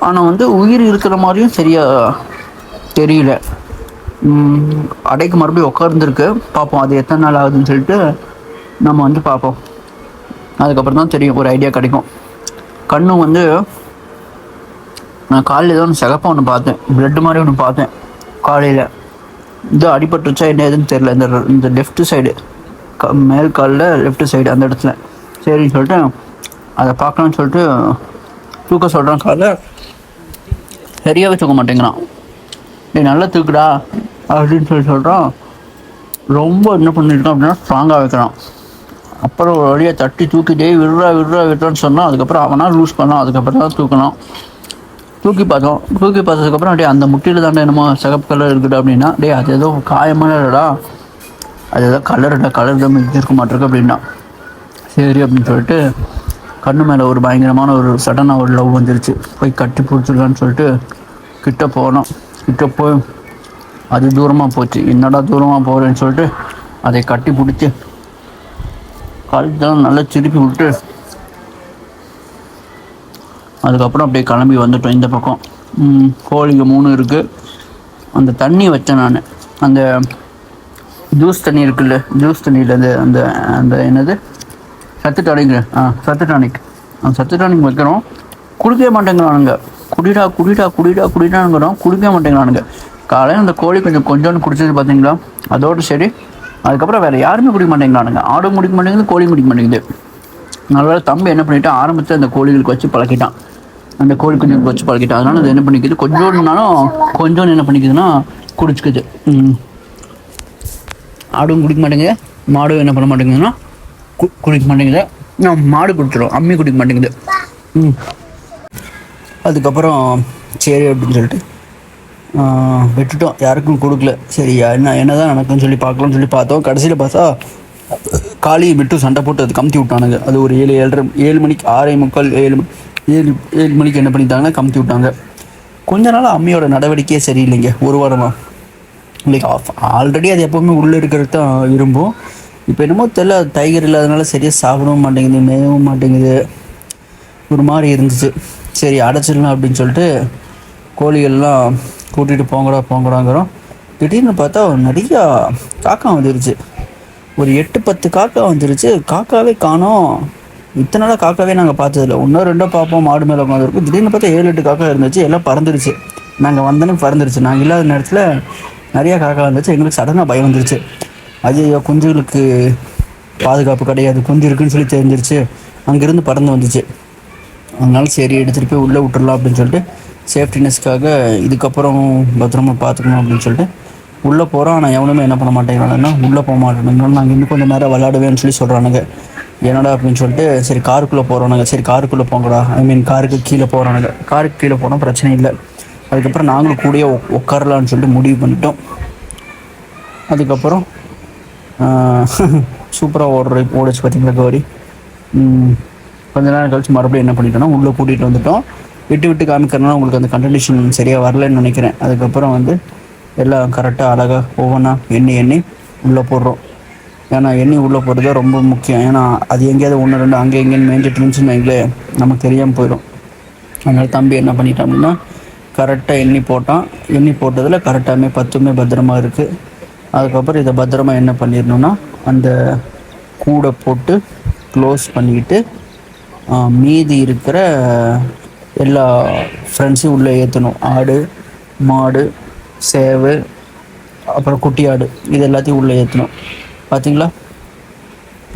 ஆனால் வந்து உயிர் இருக்கிற மாதிரியும் சரியாக தெரியல. அடைக்கு மறுபடியும் உட்கார்ந்துருக்கு, பார்ப்போம் அது எத்தனை நாள் ஆகுதுன்னு சொல்லிட்டு நம்ம வந்து பார்ப்போம். அதுக்கப்புறம் தான் தெரியும், ஒரு ஐடியா கிடைக்கும். கண்ணும் வந்து நான் காலையில் தான் சிகப்பாக ஒன்று பார்த்தேன், பிளட்டு மாதிரி ஒன்று பார்த்தேன் காலையில். இது அடிபட்டுருச்சா என்ன ஏதுன்னு தெரியல, இந்த லெஃப்ட் சைடு மேல் காலில் லெஃப்ட் சைடு அந்த இடத்துல. சரின்னு சொல்லிட்டு அதை பார்க்கலான்னு சொல்லிட்டு தூக்க சொல்கிறான் காலை, சரியாகவே தூக்க மாட்டேங்கிறான். நல்லா தூக்குடா அப்படின்னு சொல்கிறான். ரொம்ப என்ன பண்ணியிருக்கான் அப்படின்னா ஸ்ட்ராங்காக வைக்கிறான். அப்புறம் ஒரு வழியாக தட்டி தூக்கிட்டே விடுறான்னு சொன்னால் அதுக்கப்புறம் அவனால் லூஸ் பண்ணான். அதுக்கப்புறம் தான் தூக்கணும். தூக்கி பார்த்ததுக்கப்புறம் அப்படியே அந்த முட்டியில் தாண்டா என்னமோ சிகப்பு கலர் இருக்குது அப்படின்னா, அது ஏதோ காயமான இல்லைடா, அது ஏதோ கலர் தான் இருக்க மாட்டிருக்கு அப்படின்னா. சரி அப்படின்னு சொல்லிட்டு கண்ணு மேலே ஒரு பயங்கரமான ஒரு சடனாக ஒரு லவ் வந்துருச்சு. போய் கட்டி பிடிச்சிடலான்னு சொல்லிட்டு கிட்ட போனோம். கிட்ட போய் அது தூரமாக போச்சு, என்னடா தூரமாக போகிறேன்னு சொல்லிட்டு அதை கட்டி பிடிச்சி கழுத்தெல்லாம் நல்லா திருப்பி விட்டு அதுக்கப்புறம் அப்படியே கிளம்பி வந்துட்டோம் இந்த பக்கம். கோழிங்க 3 இருக்குது. அந்த தண்ணி வச்சேன் நான், அந்த ஜூஸ் தண்ணி இருக்குல்ல, ஜூஸ் தண்ணியில் அந்த அந்த என்னது சத்து டானிக், சத்து டானிக், அந்த சத்து டானிக் வைக்கிறோம். குடிக்கவே மாட்டேங்கிறானுங்க. குடிடாங்கிறோம், குடிக்கவே மாட்டேங்கிறானுங்க. காலையில் அந்த கோழி கொஞ்சோண்டு குடிச்சது பார்த்தீங்களா, அதோடு சரி. அதுக்கப்புறம் வேறு யாருமே குடிக்க மாட்டேங்கிறானுங்க. ஆடும் குடிக்க மாட்டேங்குது, கோழியும் குடிக்க மாட்டேங்குது. நல்ல தம்பி என்ன பண்ணிவிட்டான், ஆரம்பத்தில் அந்த கோழிகளுக்கு வச்சு பழக்கிட்டான், அந்த கோழி குஞ்சுகளுக்கு வச்சு பழக்கிட்டான். அதனால் அது என்ன பண்ணிக்குது, கொஞ்சோண்டு என்ன பண்ணிக்குதுன்னா குடிச்சிக்குது. ஆடும் குடிக்க மாட்டேங்குது, மாடும் என்ன பண்ண மாட்டேங்குதுன்னா குடிக்க மாட்டேங்குது. மாடு குடிச்சிடும், அம்மி குடிக்க மாட்டேங்குது. அதுக்கப்புறம் சரி அப்படின்னு சொல்லிட்டு விட்டுட்டோம், யாருக்கும் கொடுக்கல. சரி என்ன தான் நடக்குன்னு சொல்லி பார்க்கலாம்னு சொல்லி பார்த்தோம். கடைசியில் பார்த்தா காளியை விட்டு சண்டை போட்டு அது கமுத்தி விட்டானுங்க. அது ஒரு 7 மணிக்கு 6:45 மணிக்கு என்ன பண்ணிட்டாங்கன்னா கமுத்தி விட்டாங்க. கொஞ்ச நாள் அம்மியோட நடவடிக்கையே சரியில்லைங்க, ஒரு வாரமாக. லைக் ஆல்ரெடி அது எப்போவுமே உள்ளே இருக்கிறது தான் விரும்பும். இப்போ என்னமோ தெரியல, டைகர் இல்லாதனால சரியாக சாப்பிடவும் மாட்டேங்குது, மேயவும் மாட்டேங்குது, ஒரு மாதிரி இருந்துச்சு. சரி அடைச்சிடலாம் அப்படின்னு சொல்லிட்டு கோழிகள்லாம் கூட்டிகிட்டு போங்கடாங்கிறோம். திடீர்னு பார்த்தா நிறையா காக்கா வந்துருச்சு. ஒரு 8-10 காக்கா வந்துருச்சு. காக்காவே காணோம். இத்தனை நாளாக காக்காவே நாங்கள் பார்த்ததில்ல. 1-2 பார்ப்போம், மாடு மேலே உட்காந்துருக்கும். திடீர்னு பார்த்தா 7-8 காக்கா இருந்துச்சு. எல்லாம் பறந்துருச்சு. நாங்கள் வந்தோன்னே பறந்துருச்சு. நாங்கள் இல்லாத நேரத்தில் நிறையா காக்கா வந்துச்சு. எங்களுக்கு சடனாக பயம் வந்துருச்சு. ஐயோ குஞ்சுகளுக்கு பாதுகாப்பு கிடையாது, குஞ்சு இருக்குன்னு சொல்லி தெரிஞ்சிருச்சு. அங்கேருந்து பறந்து வந்துச்சு. அதனால சரி எடுத்துகிட்டு போய் உள்ளே விட்டுறலாம் அப்படின்னு சொல்லிட்டு சேஃப்டினஸ்க்காக இதுக்கப்புறம் பத்திரமா பார்த்துக்கணும் அப்படின்னு சொல்லிட்டு உள்ளே போகிறோம். ஆனால் எவனுமே என்ன பண்ண மாட்டேங்கிறாங்கன்னா உள்ளே போக மாட்டேங்க, நாங்கள் இன்னும் கொஞ்சம் நேரம் விளையாடுவேன்னு சொல்லி சொல்கிறானுங்க. என்னடா அப்படின்னு சொல்லிட்டு சரி காருக்குள்ளே போகிறோம். சரி காருக்குள்ளே போங்கடா, ஐ மீன் காருக்கு கீழே போகிறானுங்க. காருக்கு கீழே போனால் பிரச்சனை இல்லை. அதுக்கப்புறம் நாங்களும் கூடயே உட்காரலான்னு சொல்லிட்டு முடிவு பண்ணிட்டோம். அதுக்கப்புறம் சூப்பராக ஓடிச்சு பார்த்தீங்களா கௌரி. கொஞ்ச நேரம் கழிச்சு மறுபடியும் என்ன பண்ணிட்டோன்னா உள்ளே கூட்டிகிட்டு வந்துட்டோம். விட்டு காமிக்கிறதுனால உங்களுக்கு அந்த கண்டிஷன் சரியாக வரலன்னு நினைக்கிறேன். அதுக்கப்புறம் வந்து எல்லாம் கரெக்டாக அழகாக ஒவ்வொன்றா எண்ணி உள்ளே போடுறோம். ஏன்னா எண்ணி உள்ளே போடுறது தான் ரொம்ப முக்கியம். ஏன்னா அது எங்கேயாவது ஒன்று ரெண்டு அங்கே எங்கேன்னு மேய்ஞ்சிட்டு இருந்துச்சுன்னு வைங்களே நமக்கு தெரியாமல் போயிடும். அதனால் தம்பி என்ன பண்ணிட்டான் அப்படின்னா கரெக்டாக எண்ணி போட்டதில் கரெக்டாகவே 10மே பத்திரமா இருக்குது. அதுக்கப்புறம் இதை பத்திரமா என்ன பண்ணிடணுன்னா அந்த கூடை போட்டு க்ளோஸ் பண்ணிக்கிட்டு மீதி இருக்கிற எல்லா ஃப்ரெண்ட்ஸையும் உள்ளே ஏற்றணும். ஆடு, மாடு, சேவு, அப்புறம் குட்டி ஆடு, இது எல்லாத்தையும் உள்ளே ஏற்றணும். பார்த்தீங்களா,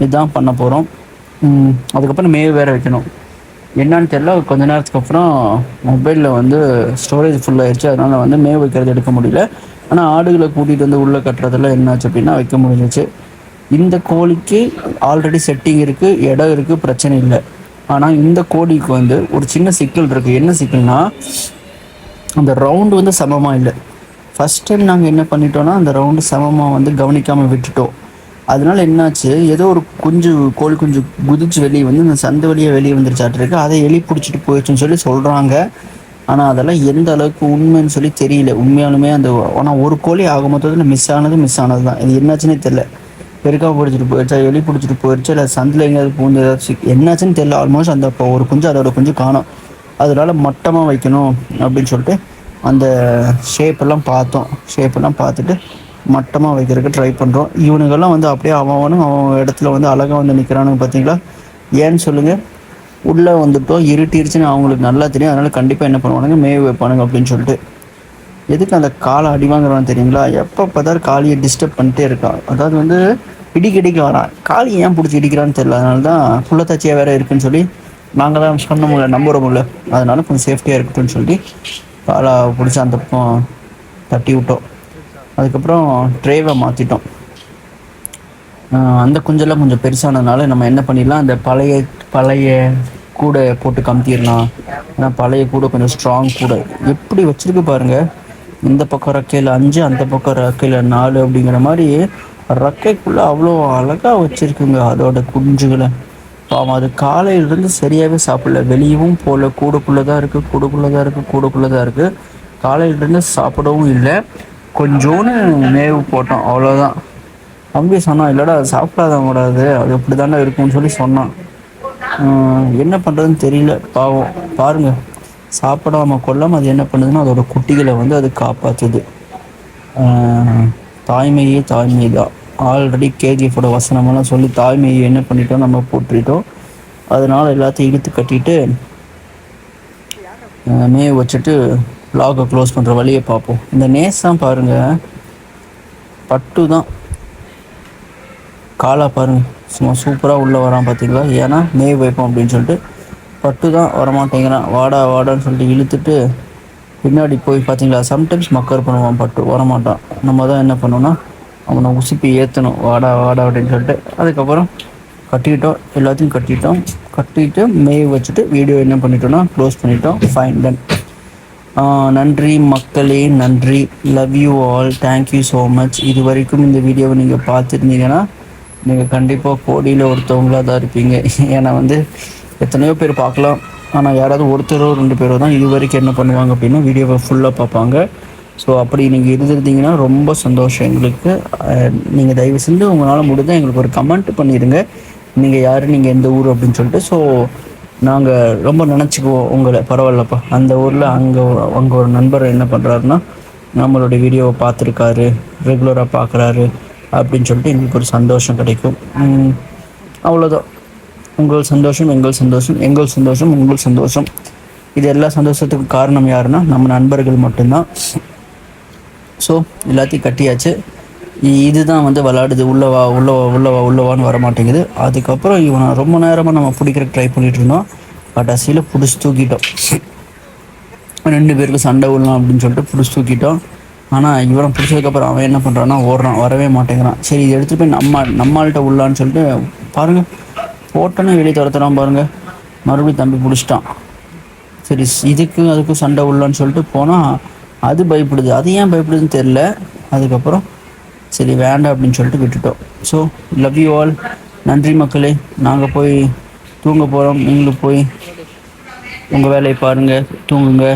இதுதான் பண்ண போகிறோம். அதுக்கப்புறம் மேவு வேறு வைக்கணும். என்னான்னு தெரியல, கொஞ்ச நேரத்துக்கு அப்புறம் மொபைலில் வந்து ஸ்டோரேஜ் ஃபுல்லாகிடுச்சு. அதனால் வந்து மேவு வைக்கிறது எடுக்க முடியல. ஆனால் ஆடுகளை கூட்டிகிட்டு வந்து உள்ளே கட்டுறதெல்லாம் என்னாச்சு அப்படின்னா வைக்க முடிஞ்சிச்சு. இந்த கோழிக்கு ஆல்ரெடி செட்டிங் இருக்குது, இடம் இருக்குது, பிரச்சனை இல்லை. ஆனால் இந்த கோழிக்கு வந்து ஒரு சின்ன சிக்கல் இருக்குது. என்ன சிக்கல்னால் அந்த ரவுண்டு வந்து சமமாக இல்லை. ஃபஸ்ட் டைம் நாங்கள் என்ன பண்ணிட்டோன்னா அந்த ரவுண்டு சமமாக வந்து கவனிக்காமல் விட்டுட்டோம். அதனால என்னாச்சு, ஏதோ ஒரு கோழி குஞ்சு குதிச்சு வெளியே வந்து இந்த சந்தை வழியாக வெளியே வந்துருச்சாட்டிருக்கு. அதை எலி பிடிச்சிட்டு போயிடுச்சுன்னு சொல்லி சொல்கிறாங்க. ஆனால் அதெல்லாம் எந்த அளவுக்கு உண்மைன்னு சொல்லி தெரியல. உண்மையாலுமே அந்த ஆனால் ஒரு கோழி ஆக மொத்தத்தில் மிஸ் ஆனது தான். இது என்னாச்சுன்னே தெரில. பெருக்காக பிடிச்சிட்டு போயிடுச்சா, எலி பிடிச்சிட்டு போயிடுச்சு, இல்லை சந்தில் எங்கேயாவது பூந்து ஏதாச்சும் என்னாச்சுன்னு தெரியல. ஆல்மோஸ்ட் அந்த இப்போ ஒரு குஞ்சு அதோட குஞ்சு காணும். அதனால மட்டமாக வைக்கணும் அப்படின்னு சொல்லிட்டு அந்த ஷேப்பெல்லாம் பார்த்துட்டு மட்டமாக வைக்கிறதுக்கு ட்ரை பண்ணுறோம். இவனுங்கெல்லாம் வந்து அப்படியே அவன் இடத்துல வந்து அழகாக வந்து நிற்கிறானுங்க. பார்த்தீங்களா, ஏன்னு சொல்லுங்கள், உள்ளே வந்துட்டோம், இருட்டிருச்சுன்னு அவங்களுக்கு நல்லா தெரியும். அதனால் கண்டிப்பாக என்ன பண்ணுவானுங்க, மேவு வைப்பானுங்க அப்படின்னு சொல்லிட்டு. எதுக்கு அந்த காலை அடி வாங்குறான்னு தெரியுங்களா? எப்போ பார்த்தாலும் காளியை டிஸ்டர்ப் பண்ணிட்டே இருக்கான். அதாவது வந்து இடிக்க வரான். காளி ஏன் பிடிச்சி இடிக்கிறான்னு தெரியல. அதனால தான் புள்ளத்தாச்சியாக வேறு இருக்குன்னு சொல்லி நாங்கள் தான் சொன்ன முடியல, நம்புகிறோம்ல. அதனால கொஞ்சம் சேஃப்டியாக இருக்கட்டும்னு சொல்லி காலை பிடிச்சி அந்த பக்கம் தட்டி விட்டோம். அதுக்கப்புறம் ட்ரேவை மாற்றிட்டோம். அந்த குஞ்செல்லாம் கொஞ்சம் பெருசானதுனால நம்ம என்ன பண்ணிடலாம், அந்த பழைய கூடை போட்டு கமுத்திடலாம். ஏன்னா பழைய கூடை கொஞ்சம் ஸ்ட்ராங் கூடை. எப்படி வச்சுருக்கு பாருங்கள், இந்த பக்கம் ரெக்கையில் 5, அந்த பக்கம் ரெக்கையில் 4 அப்படிங்கிற மாதிரி ரெக்கைக்குள்ளே அவ்வளோ அழகாக வச்சுருக்குங்க அதோட குஞ்சுகளை. பாவம், அது காலையிலேருந்து சரியாகவே சாப்பிடல. வெளியவும் போகல, கூடைக்குள்ளே தான் இருக்குது. காலையிலேருந்து சாப்பிடவும் இல்லை. கொஞ்சோன்னு மேவு போட்டோம், அவ்வளோதான். தம்பி சொன்னான், இல்லைடா அது சாப்பிடாதான் கூடாது, அது எப்படி தானே இருக்கும்னு சொல்லி சொன்னான். என்ன பண்ணுறதுன்னு தெரியல. பாவம் பாருங்கள், சாப்பிடாமல் கொள்ளாமல் அது என்ன பண்ணுதுன்னா அதோட குட்டிகளை வந்து அது காப்பாற்றுது. தாய்மையே தாய்மை தான். ஆல்ரெடி கேஜிஎஃபோட வசனமெல்லாம் சொல்லி தாய்மையை என்ன பண்ணிட்டோம், நம்ம போட்டுட்டோம். அதனால் எல்லாத்தையும் இழுத்து கட்டிட்டு மேய வச்சுட்டு லாகை க்ளோஸ் பண்ணுற வழியை பார்ப்போம். இந்த நேசம் பாருங்கள், பட்டு தான் காலாக பாருங்கள், சும்மா சூப்பராக உள்ளே வரான் பார்த்தீங்களா. ஏன்னா மேய் வைப்போம் அப்படின்னு சொல்லிட்டு பட்டு தான் வரமாட்டேங்கிறான். வாடான்னு சொல்லிட்டு இழுத்துட்டு பின்னாடி போய் பார்த்தீங்களா, சம்டைம்ஸ் மக்கர் பண்ணுவான், பட்டு வரமாட்டான். நம்ம தான் என்ன பண்ணோன்னா அவனை உசுப்பி ஏற்றணும், வாடா அப்படின்னு சொல்லிட்டு. அதுக்கப்புறம் எல்லாத்தையும் கட்டிட்டு மேய் வச்சுட்டு வீடியோ என்ன பண்ணிட்டோன்னா க்ளோஸ் பண்ணிட்டோம். Fine, done. நன்றி மக்களே, நன்றி. Love you all, thank you so much. இது வரைக்கும் இந்த வீடியோவை நீங்கள் பார்த்துருந்தீங்கன்னா நீங்கள் கண்டிப்பாக கோடியில் ஒருத்தவங்களாக தான் இருப்பீங்க. ஏன்னா வந்து எத்தனையோ பேர் பார்க்கலாம், ஆனால் யாராவது ஒருத்தரோ 2 பேரோ தான் இது வரைக்கும் என்ன பண்ணுவாங்க அப்படின்னா வீடியோவை ஃபுல்லாக பார்ப்பாங்க. ஸோ அப்படி நீங்கள் இருந்திருந்தீங்கன்னா ரொம்ப சந்தோஷம் எங்களுக்கு. நீங்கள் தயவு செஞ்சு உங்களால் முடிஞ்சால் எங்களுக்கு ஒரு கமெண்ட் பண்ணிடுங்க, நீங்கள் யார், நீங்கள் எந்த ஊர் அப்படின்னு சொல்லிட்டு. ஸோ நாங்கள் ரொம்ப நினச்சிக்குவோம் உங்களை. பரவாயில்லப்பா, அந்த ஊரில் அங்கே ஒரு நண்பர் என்ன பண்ணுறாருன்னா நம்மளுடைய வீடியோவை பார்த்துருக்காரு, ரெகுலராக பார்க்குறாரு அப்படின்னு சொல்லிட்டு எங்களுக்கு ஒரு சந்தோஷம் கிடைக்கும். அவ்வளோதான். உங்கள் சந்தோஷம் எங்கள் சந்தோஷம் உங்கள் சந்தோஷம். இது எல்லா சந்தோஷத்துக்கு காரணம் யாருன்னா நம்ம நண்பர்கள் மட்டும்தான். ஸோ எல்லாத்தையும் கட்டியாச்சு. இதுதான் வந்து விளாடுது, உள்ளவா உள்ளவா உள்ளவா உள்ளவான்னு வர மாட்டேங்குது. அதுக்கப்புறம் இவனை ரொம்ப நேரமாக நம்ம பிடிக்கிற ட்ரை பண்ணிகிட்டு இருந்தோம். கடைசியில் பிடிச்சி தூக்கிட்டோம். 2 பேருக்கு சண்டை விடலாம் அப்படின்னு சொல்லிட்டு பிடிச்சி தூக்கிட்டோம். ஆனால் இவனை பிடிச்சதுக்கப்புறம் அவன் என்ன பண்ணுறான்னா ஓடுறான், வரவே மாட்டேங்கிறான். சரி இதை எடுத்துகிட்டு போய் நம்மள்கிட்ட உள்ளான்னு சொல்லிட்டு பாருங்கள், போட்டோன்னே வெளியே துரத்துறான் பாருங்கள். மறுபடியும் தம்பி பிடிச்சிட்டான். சரி இதுக்கும் அதுக்கும் சண்டை உள்ளான்னு சொல்லிட்டு போனால் அது பயப்படுது. அது ஏன் பயப்படுதுன்னு தெரில. அதுக்கப்புறம் சரி வேண்டாம் அப்படின்னு சொல்லிட்டு விட்டுட்டோம். So love you all. நன்றி மக்களே. நாங்கள் போய் தூங்க போகிறோம். நீங்களும் போய் உங்கள் வேலையை பாருங்கள், தூங்குங்க.